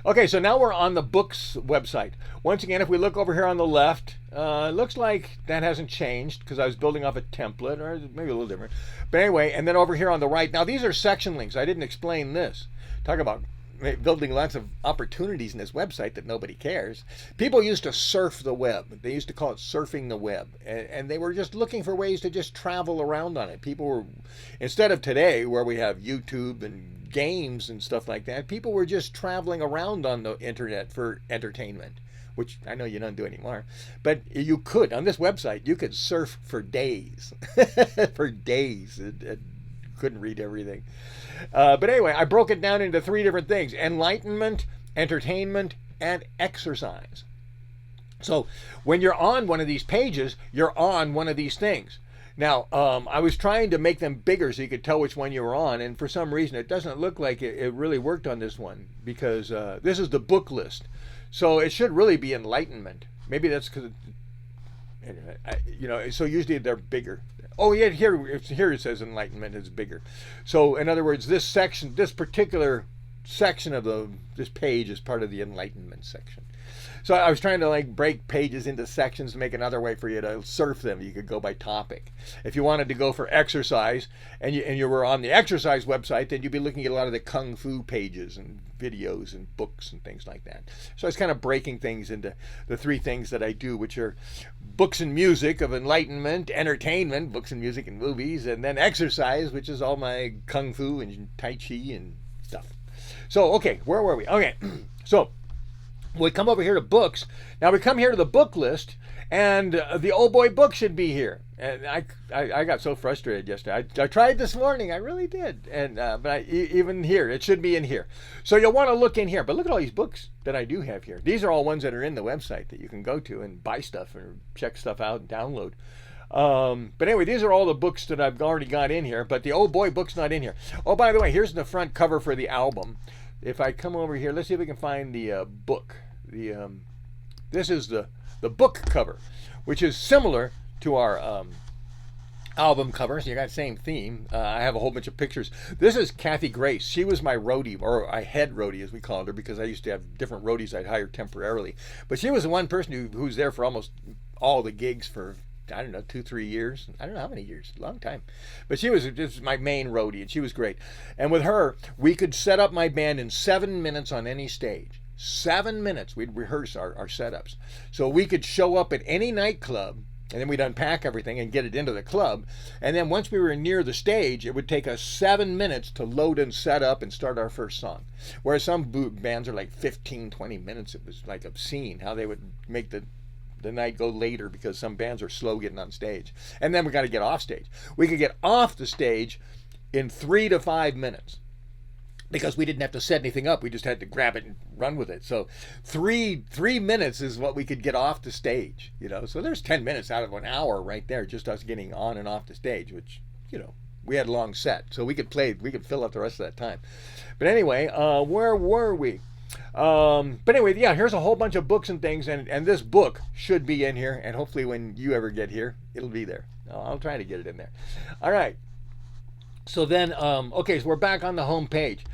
Okay, so now we're on the books website. Once again, if we look over here on the left, it looks like that hasn't changed because I was building off a template, or maybe a little different. But anyway, and then over here on the right, now these are section links. I didn't explain this. Talk about building lots of opportunities in this website that nobody cares. People used to surf the web. They used to call it surfing the web. And they were just looking for ways to just travel around on it. People were, instead of today where we have YouTube and games and stuff like that, people were just traveling around on the internet for entertainment, which I know you don't do anymore. But you could, on this website, you could surf for days. For days. Couldn't read everything. But anyway, I broke it down into 3 different things: enlightenment, entertainment, and exercise. So when you're on one of these pages, you're on one of these things. Now, I was trying to make them bigger so you could tell which one you were on, and for some reason it doesn't look like it really worked on this one, because this is the book list. So it should really be enlightenment. Maybe that's because, so usually they're bigger. Oh yeah, here it says enlightenment is bigger. So in other words, this section, this particular section of this page is part of the enlightenment section. So I was trying to like break pages into sections to make another way for you to surf them. You could go by topic. If you wanted to go for exercise and you were on the exercise website, then you'd be looking at a lot of the kung fu pages and videos and books and things like that. So I was kind of breaking things into the three things that I do, which are books and music of enlightenment, entertainment, books and music and movies, and then exercise, which is all my kung fu and tai chi and stuff. So, okay, where were we? Okay, so we come over here to books. Now we come here to the book list, and the Oboy book should be here. And I got so frustrated yesterday. I tried this morning, I really did. And but even here, it should be in here. So you'll want to look in here. But look at all these books that I do have here. These are all ones that are in the website that you can go to and buy stuff or check stuff out and download. But anyway, these are all the books that I've already got in here. But the Oboy book's not in here. Oh, by the way, here's the front cover for the album. If I come over here, let's see if we can find the book. This is the book cover, which is similar to our album cover. So you got the same theme. I have a whole bunch of pictures. This is Kathy Grace. She was my roadie, or I head roadie as we called her, because I used to have different roadies I'd hire temporarily. But she was the one person who was there for almost all the gigs for, I don't know, 2-3 years. I don't know how many years, a long time. But she was just my main roadie, and she was great. And with her, we could set up my band in 7 minutes on any stage. 7 minutes. We'd rehearse our setups. So we could show up at any nightclub, and then we'd unpack everything and get it into the club. And then once we were near the stage, it would take us 7 minutes to load and set up and start our first song. Whereas some bands are like 15, 20 minutes. It was like obscene how they would make the night go later, because some bands are slow getting on stage. And then we got to get off stage. We could get off the stage in 3 to 5 minutes, because we didn't have to set anything up. We just had to grab it and run with it. So three minutes is what we could get off the stage, you know. So there's 10 minutes out of an hour right there, just us getting on and off the stage, which, you know, we had a long set. So we could fill out the rest of that time. But anyway, where were we? But anyway, yeah, here's a whole bunch of books and things, and this book should be in here, and hopefully when you ever get here, it'll be there. I'll try to get it in there. All right. So then, okay, so we're back on the home page,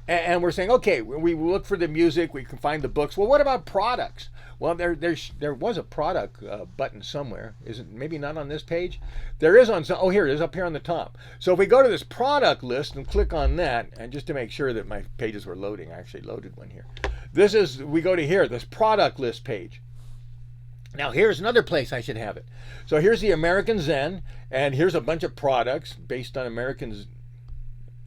and we're saying, okay, we look for the music, we can find the books. Well, what about products? Well, there was a product button somewhere. Is it maybe not on this page? There is on some. Oh, here it is, up here on the top. So if we go to this product list and click on that, and just to make sure that my pages were loading, I actually loaded one here. We go to here, this product list page. Now here's another place I should have it. So here's the American Zen, and here's a bunch of products based on American.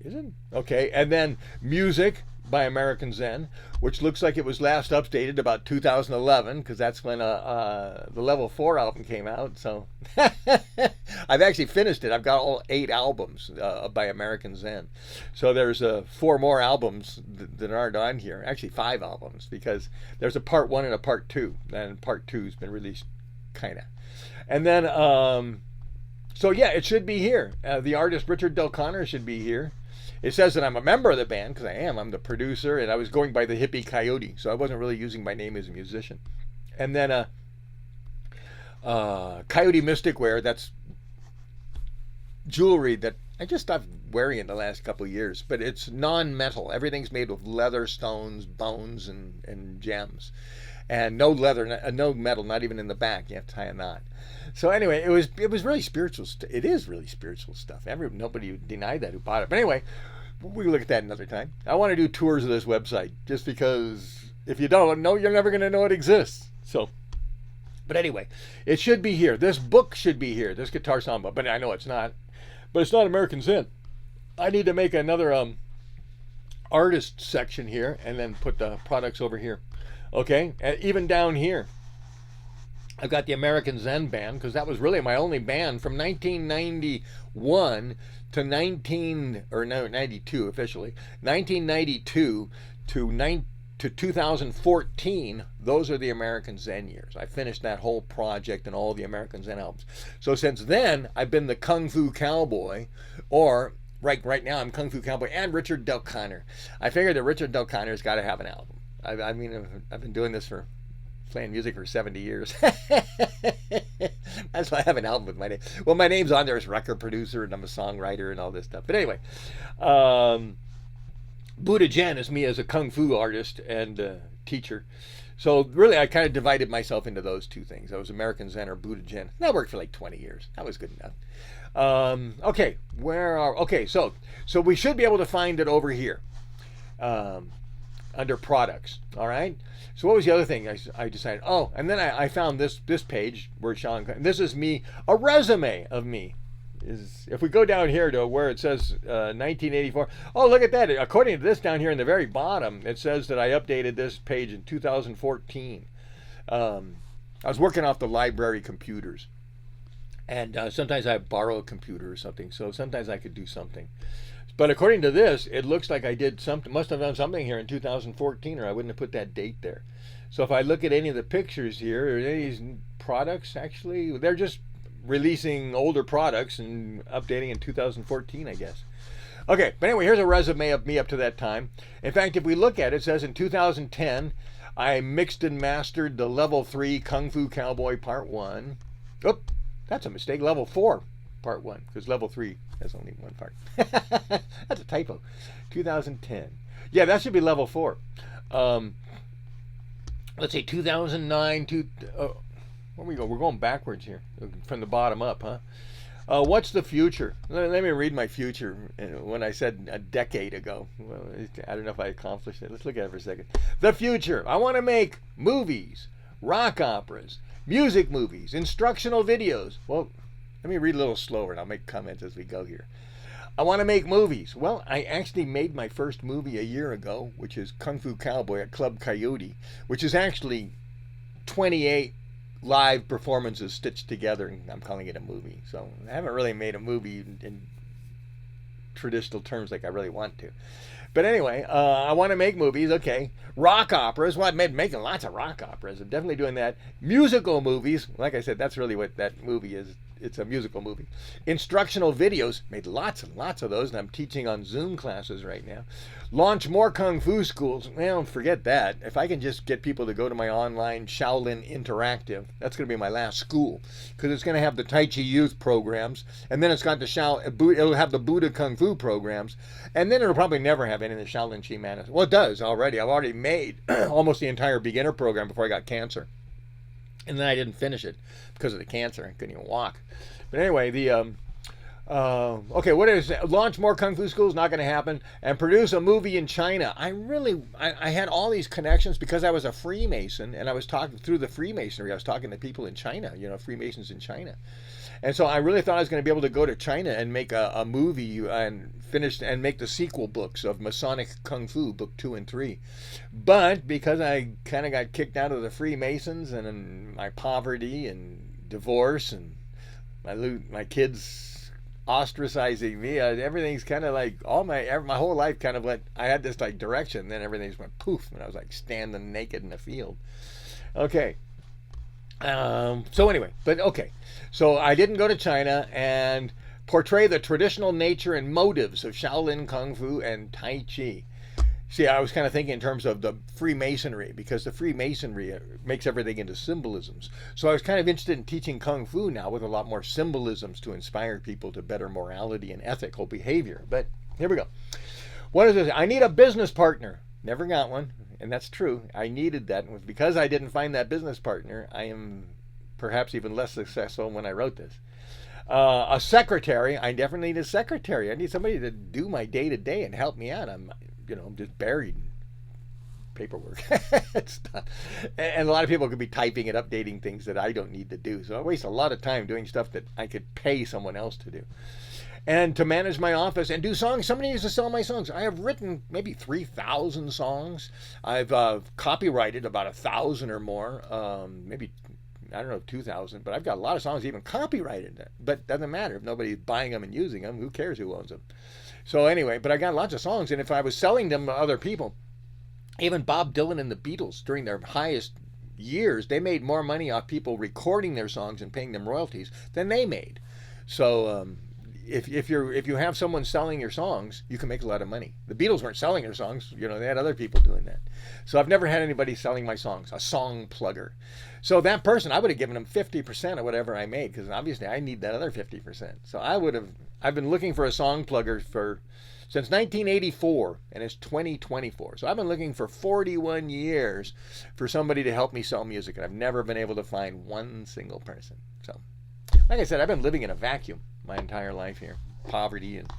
Is it? Okay, and then music by American Zen, which looks like it was last updated about 2011, because that's when the Level 4 album came out. So I've actually finished it. I've got all 8 albums by American Zen. So there's 4 more albums that aren't on here. Actually 5 albums, because there's a part 1 and a part 2, and part 2's been released, kind of. And then, so yeah, it should be here. The artist Richard Del Conner should be here. It says that I'm a member of the band, because I am. I'm the producer, and I was going by the Hippy Coyote, so I wasn't really using my name as a musician. And then Coyote Mystic Wear, that's jewelry that I just stopped wearing in the last couple of years, but it's non-metal. Everything's made with leather, stones, bones, and gems. And no leather, no metal, not even in the back. You have to tie a knot. So anyway, it was really spiritual. It is really spiritual stuff. Nobody denied that who bought it. But anyway, we can look at that another time. I want to do tours of this website, just because if you don't know, you're never going to know it exists. So, but anyway, it should be here. This book should be here. This guitar songbook. But I know it's not. But it's not American Zen. I need to make another artist section here, and then put the products over here. Okay, and even down here, I've got the American Zen band, because that was really my only band from 1991 to 92 officially. 1992 to 2014. Those are the American Zen years. I finished that whole project and all the American Zen albums. So since then, I've been the Kung Fu Cowboy, or right now I'm Kung Fu Cowboy and Richard Del Conner. I figured that Richard Del Conner's got to have an album. I mean, I've been doing this playing music for 70 years. That's why I have an album with my name. Well, my name's on there as record producer, and I'm a songwriter and all this stuff. But anyway, Buddha Jen is me as a kung fu artist and teacher. So really, I kind of divided myself into those two things. I was American Zen or Buddha Jen. That worked for like 20 years. That was good enough. Okay, so we should be able to find it over here under products. All right. So what was the other thing I decided? Oh, and then I found this page where Sean. This is me, a resume of me. If we go down here to where it says 1984, oh, look at that. According to this down here in the very bottom, it says that I updated this page in 2014. I was working off the library computers, and sometimes I borrow a computer or something, so sometimes I could do something. But according to this, it looks like I did something, must have done something here in 2014, or I wouldn't have put that date there. So if I look at any of the pictures here, or any of these products, actually, they're just releasing older products and updating in 2014, I guess. Okay, but anyway, here's a resume of me up to that time. In fact, if we look at it, it says in 2010, I mixed and mastered the Level 3 Kung Fu Cowboy Part 1. Oop, that's a mistake. Level 4 Part 1, because Level 3 has only one part. That's a typo. 2010. Yeah, that should be Level 4. Let's see, 2009 to... where we go? We're going backwards here, from the bottom up, huh? What's the future? Let me read my future. When I said a decade ago, well, I don't know if I accomplished it. Let's look at it for a second. The future. I want to make movies, rock operas, music movies, instructional videos. Well, let me read a little slower, and I'll make comments as we go here. I want to make movies. Well, I actually made my first movie a year ago, which is Kung Fu Cowboy at Club Coyote, which is actually 28 live performances stitched together, and I'm calling it a movie. So I haven't really made a movie in traditional terms like I really want to. But anyway, I want to make movies. Okay, rock operas. Well, I'm making lots of rock operas. I'm definitely doing that. Musical movies. Like I said, that's really what that movie is. It's a musical movie. Instructional videos. Made lots and lots of those, and I'm teaching on Zoom classes right now. Launch more Kung Fu schools. Well, forget that. If I can just get people to go to my online Shaolin Interactive, that's going to be my last school, because it's going to have the Tai Chi youth programs, and then it's got the it'll have the Buddha Kung Fu programs, and then it'll probably never have any of the Shaolin Chi Manas. Well, it does already. I've already made almost the entire beginner program before I got cancer. And then I didn't finish it because of the cancer. I couldn't even walk. But anyway, okay, what is it? Launch more Kung Fu schools? Not going to happen. And produce a movie in China. I had all these connections because I was a Freemason, and I was talking through the Freemasonry. I was talking to people in China, Freemasons in China. And so I really thought I was going to be able to go to China and make a movie and finish and make the sequel books of Masonic Kung Fu, book 2 and 3. But because I kind of got kicked out of the Freemasons and my poverty and divorce and my kids ostracizing me, everything's kind of like my whole life kind of I had this like direction, then everything just went poof, and I was like standing naked in the field. Okay. So anyway, but okay. So I didn't go to China and portray the traditional nature and motives of Shaolin Kung Fu and Tai Chi. See, I was kind of thinking in terms of the Freemasonry, because the Freemasonry makes everything into symbolisms. So I was kind of interested in teaching Kung Fu now with a lot more symbolisms to inspire people to better morality and ethical behavior. But here we go. What is this? I need a business partner. Never got one. And that's true. I needed that. And because I didn't find that business partner, I am perhaps even less successful when I wrote this. A secretary. I definitely need a secretary. I need somebody to do my day-to-day and help me out. I'm just buried in paperwork. And a lot of people could be typing and updating things that I don't need to do. So I waste a lot of time doing stuff that I could pay someone else to do. And to manage my office and do songs. Somebody needs to sell my songs. I have written maybe 3,000 songs. I've copyrighted about 1,000 or more. Maybe, I don't know, 2,000. But I've got a lot of songs even copyrighted. But it doesn't matter. If nobody's buying them and using them, who cares who owns them? So anyway, but I got lots of songs. And if I was selling them to other people, even Bob Dylan and the Beatles, during their highest years, they made more money off people recording their songs and paying them royalties than they made. So, if you have someone selling your songs, you can make a lot of money. The Beatles weren't selling their songs, you know, they had other people doing that. So I've never had anybody selling my songs, a song plugger. So that person, I would have given them 50% of whatever I made, because obviously I need that other 50%. So I've been looking for a song plugger since 1984, and it's 2024. So I've been looking for 41 years for somebody to help me sell music, and I've never been able to find one single person. So, like I said, I've been living in a vacuum my entire life here. Poverty and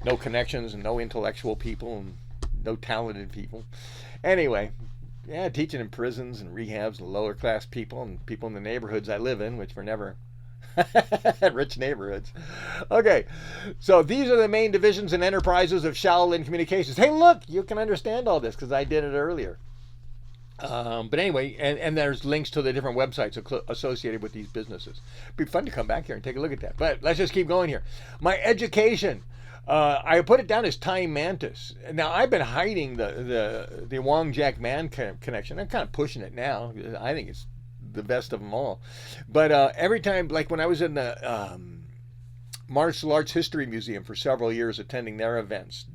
no connections and no intellectual people and no talented people. Anyway, yeah, teaching in prisons and rehabs and lower class people and people in the neighborhoods I live in, which were never rich neighborhoods. Okay, so these are the main divisions and enterprises of Shaolin Communications. Hey, look, you can understand all this because I did it earlier. But anyway, and there's links to the different websites associated with these businesses. It'd be fun to come back here and take a look at that. But let's just keep going here. My education, I put it down as Time Mantis. Now, I've been hiding the Wong Jack Man connection. I'm kind of pushing it now. I think it's the best of them all. But every time, like when I was in the Martial Arts History Museum for several years attending their events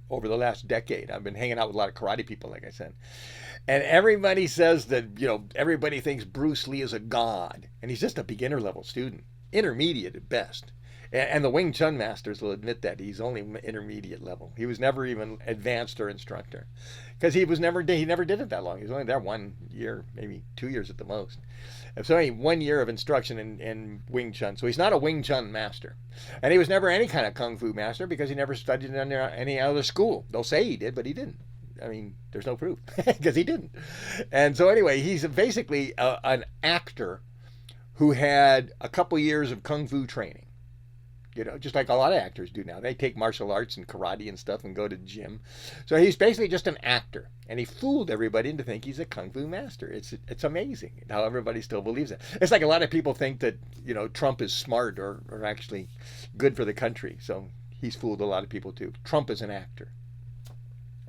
over the last decade, I've been hanging out with a lot of karate people, like I said. And everybody says that, you know, everybody thinks Bruce Lee is a god. And he's just a beginner level student, intermediate at best. And the Wing Chun masters will admit that he's only intermediate level. He was never even advanced or instructor, because he never did it that long. He was only there 1 year, maybe 2 years at the most. So only 1 year of instruction in Wing Chun. So he's not a Wing Chun master, and he was never any kind of kung fu master because he never studied under any other school. They'll say he did, but he didn't. I mean, there's no proof because he didn't. And so anyway, he's basically an actor who had a couple years of kung fu training. You know, just like a lot of actors do now. They take martial arts and karate and stuff and go to the gym. So he's basically just an actor. And he fooled everybody into thinking he's a kung fu master. It's amazing how everybody still believes it. It's like a lot of people think that, you know, Trump is smart or actually good for the country. So he's fooled a lot of people too. Trump is an actor.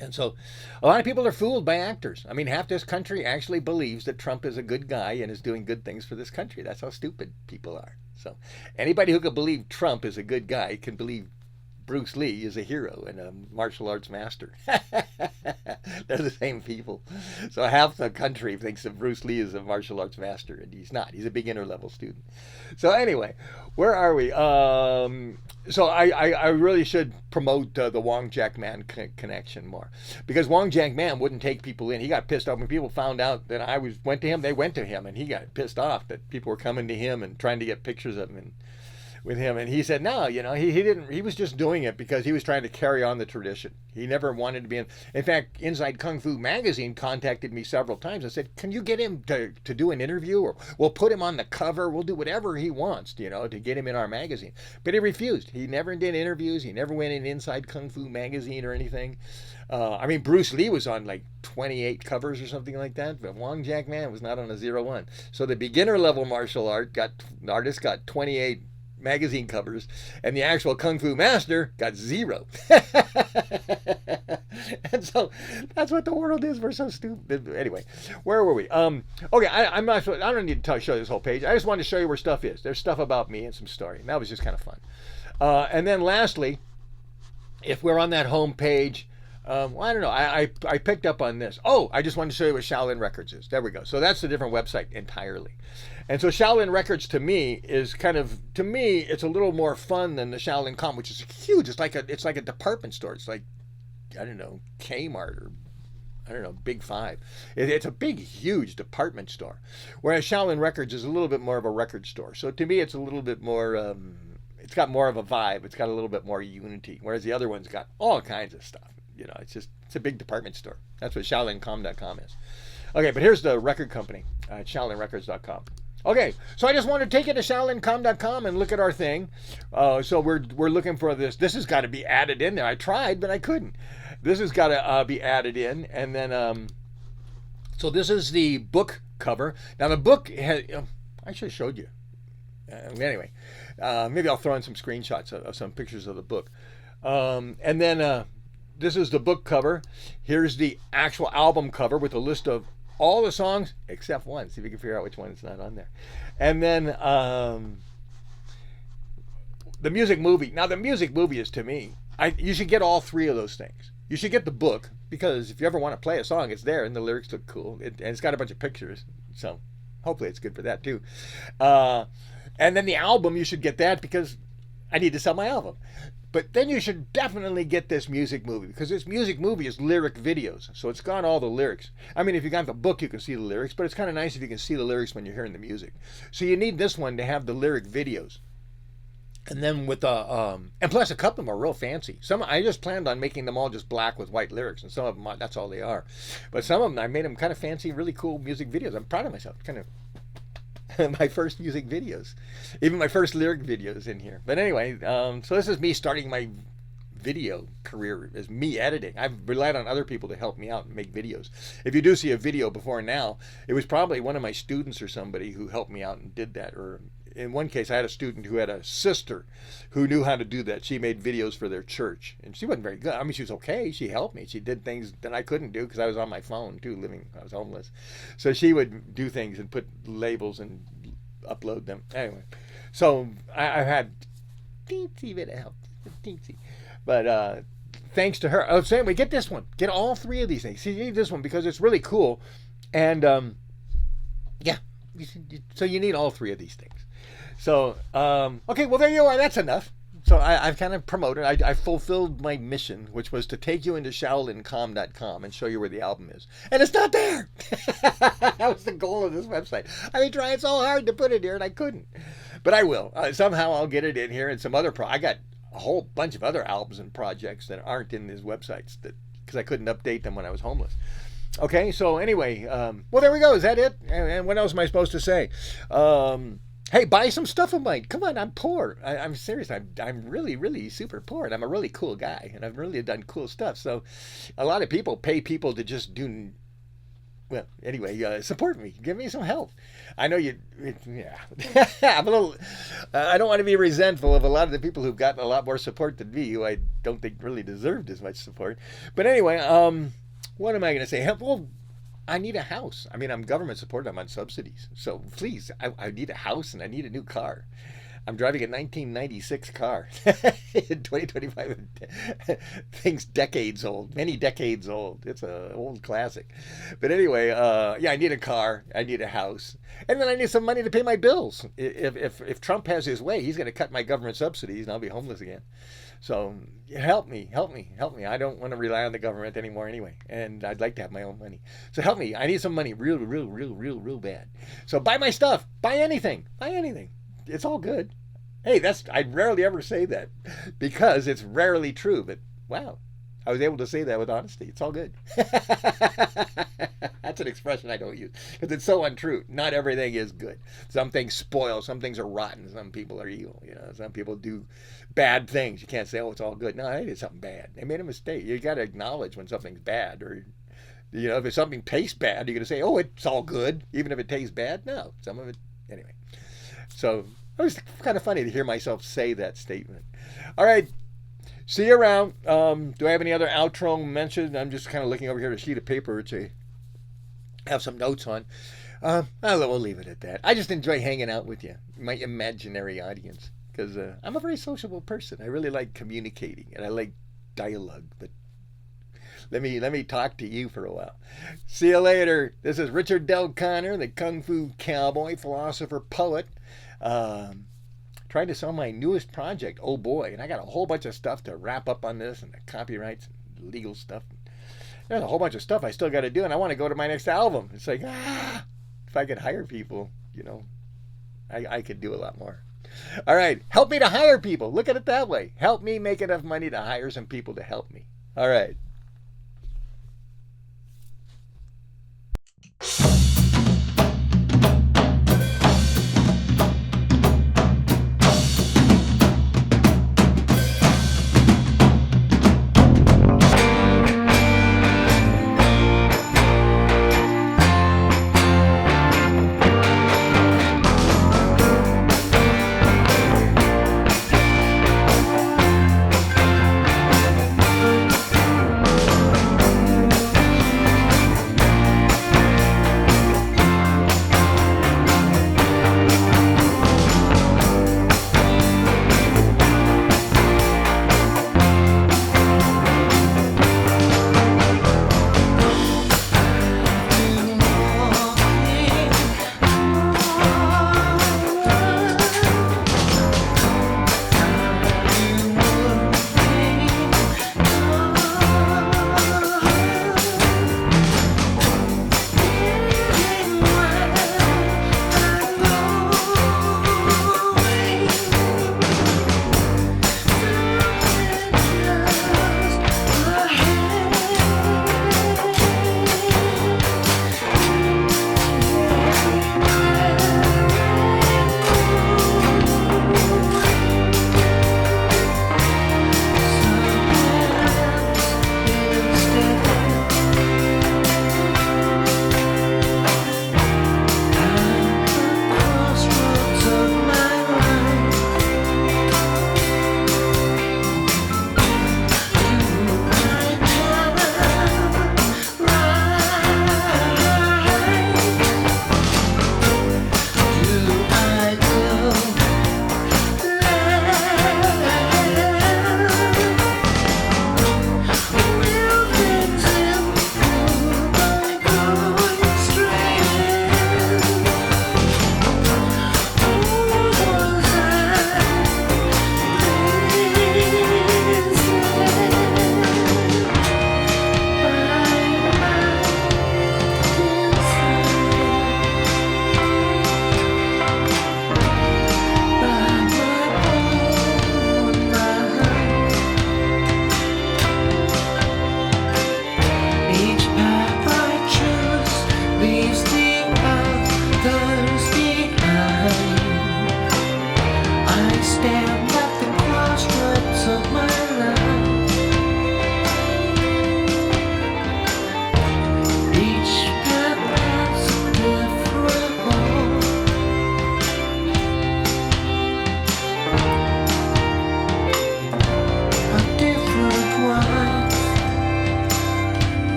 And so a lot of people are fooled by actors. I mean, half this country actually believes that Trump is a good guy and is doing good things for this country. That's how stupid people are. So anybody who can believe Trump is a good guy can believe Bruce Lee is a hero and a martial arts master. They're the same people. So half the country thinks that Bruce Lee is a martial arts master, and he's not. He's a beginner level student. So anyway, where are we? So I really should promote the Wong Jack Man connection more, because Wong Jack Man wouldn't take people in. He got pissed off when people found out that I went to him. They went to him, and he got pissed off that people were coming to him and trying to get pictures of him and with him. And he said, no, you know, he didn't. He was just doing it because he was trying to carry on the tradition. He never wanted to be in. In fact, Inside Kung Fu Magazine contacted me several times and said, can you get him to do an interview, or we'll put him on the cover. We'll do whatever he wants, you know, to get him in our magazine. But he refused. He never did interviews. He never went in Inside Kung Fu Magazine or anything. I mean, Bruce Lee was on like 28 covers or something like that, but Wong Jack Man was not on a 01. So the beginner level martial artist got 28 magazine covers, and the actual Kung Fu master got 0. And so that's what the world is. We're so stupid. Anyway, where were we? Okay, I'm not sure. I don't need to show you this whole page. I just wanted to show you where stuff is. There's stuff about me and some story, and that was just kind of fun. And then lastly, if we're on that home page, well, I don't know. I picked up on this. Oh, I just wanted to show you what Shaolin Records is. There we go. So that's a different website entirely. And so Shaolin Records to me is it's a little more fun than the Shaolin Com, which is huge. It's like a department store. It's like, I don't know, Kmart or I don't know, Big Five. It's a big, huge department store. Whereas Shaolin Records is a little bit more of a record store. So to me, it's a little bit more, it's got more of a vibe. It's got a little bit more unity. Whereas the other one's got all kinds of stuff. You know, it's a big department store. That's what ShaolinCom.com is. Okay, but here's the record company, ShaolinRecords.com. Okay, so I just want to take you to ShaolinCom.com and look at our thing. So we're looking for this. This has got to be added in there. I tried, but I couldn't. This has got to be added in. And then, so this is the book cover. Now the book has, I should have showed you. Anyway, maybe I'll throw in some screenshots of some pictures of the book. And then this is the book cover. Here's the actual album cover with a list of all the songs except one. See if you can figure out which one is not on there. And then the music movie. Now, the music movie is, to me, you should get all three of those things. You should get the book, because if you ever want to play a song, it's there, and the lyrics look cool, and it's got a bunch of pictures, so hopefully it's good for that too. And then the album, you should get that, because I need to sell my album. But then you should definitely get this music movie, because this music movie is lyric videos, so it's got all the lyrics. I mean, if you got the book, you can see the lyrics, but it's kind of nice if you can see the lyrics when you're hearing the music. So you need this one to have the lyric videos. And then with and plus a couple of them are real fancy. Some I just planned on making them all just black with white lyrics, and some of them that's all they are. But some of them I made them kind of fancy, really cool music videos. I'm proud of myself. Kind of my first music videos, even my first lyric videos in here. But anyway, so this is me starting my video career, is me editing. I've relied on other people to help me out and make videos. If you do see a video before now, it was probably one of my students or somebody who helped me out and did that. Or in one case, I had a student who had a sister who knew how to do that. She made videos for their church, and she wasn't very good. I mean, she was okay. She helped me. She did things that I couldn't do because I was on my phone too, I was homeless. So she would do things and put labels and upload them. Anyway, so I've had teensy bit of help, teensy. But thanks to her. I was saying, we get this one. Get all three of these things. See, you need this one because it's really cool. And yeah, so you need all three of these things. So, okay, well, there you are. That's enough. So I've kind of promoted. I fulfilled my mission, which was to take you into shaolincom.com and show you where the album is. And it's not there. That was the goal of this website. I've been trying so hard to put it here, and I couldn't. But I will. Somehow I'll get it in here. And some other I got a whole bunch of other albums and projects that aren't in these websites because I couldn't update them when I was homeless. Okay, so anyway, well, there we go. Is that it? And what else am I supposed to say? Hey, buy some stuff of mine. Come on, I'm poor. I'm serious. I'm really, really super poor, and I'm a really cool guy, and I've really done cool stuff. So a lot of people pay people to just do, well, anyway, support me. Give me some help. I know yeah. I'm a little, I don't want to be resentful of a lot of the people who've gotten a lot more support than me, who I don't think really deserved as much support. But anyway, what am I going to say? Well, I need a house. I mean, I'm government supported. I'm on subsidies. So please, I need a house and I need a new car. I'm driving a 1996 car. 2025 thing's decades old, many decades old. It's an old classic. But anyway, yeah, I need a car. I need a house. And then I need some money to pay my bills. If Trump has his way, he's going to cut my government subsidies and I'll be homeless again. So help me. I don't want to rely on the government anymore anyway. And I'd like to have my own money. So help me. I need some money real bad. So buy my stuff. Buy anything. It's all good. Hey, I rarely ever say that because it's rarely true. But wow, I was able to say that with honesty. It's all good. That's an expression I don't use because it's so untrue. Not everything is good. Some things spoil. Some things are rotten. Some people are evil. Some people do bad things. You can't say, oh, it's all good. No, they did something bad. They made a mistake. You got to acknowledge when something's bad, or if something tastes bad, you're going to say, oh, it's all good, even if it tastes bad. No, some of it anyway. So it was kind of funny to hear myself say that statement. All right. See you around. Do I have any other outro mentioned? I'm just kind of looking over here at a sheet of paper to have some notes on. We'll leave it at that. I just enjoy hanging out with you, my imaginary audience, because I'm a very sociable person. I really like communicating, and I like dialogue. But let me talk to you for a while. See you later. This is Richard Del Connor, the Kung Fu Cowboy, philosopher, poet. Trying to sell my newest project, Oh Boy, and I got a whole bunch of stuff to wrap up on this, and the copyrights and legal stuff. There's a whole bunch of stuff I still got to do, and I want to go to my next album. It's like, if I could hire people, I could do a lot more. All right, help me to hire people. Look at it that way. Help me make enough money to hire some people to help me. All right.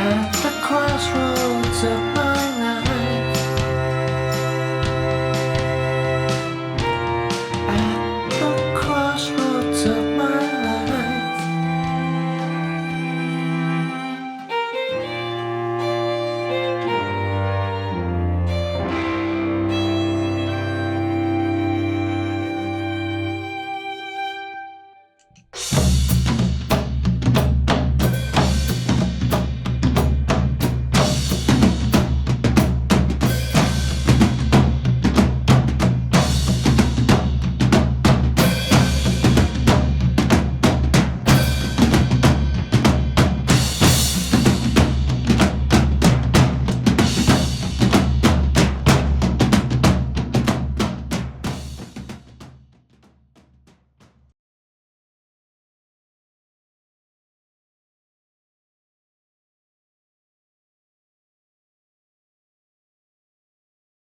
At the crossroads of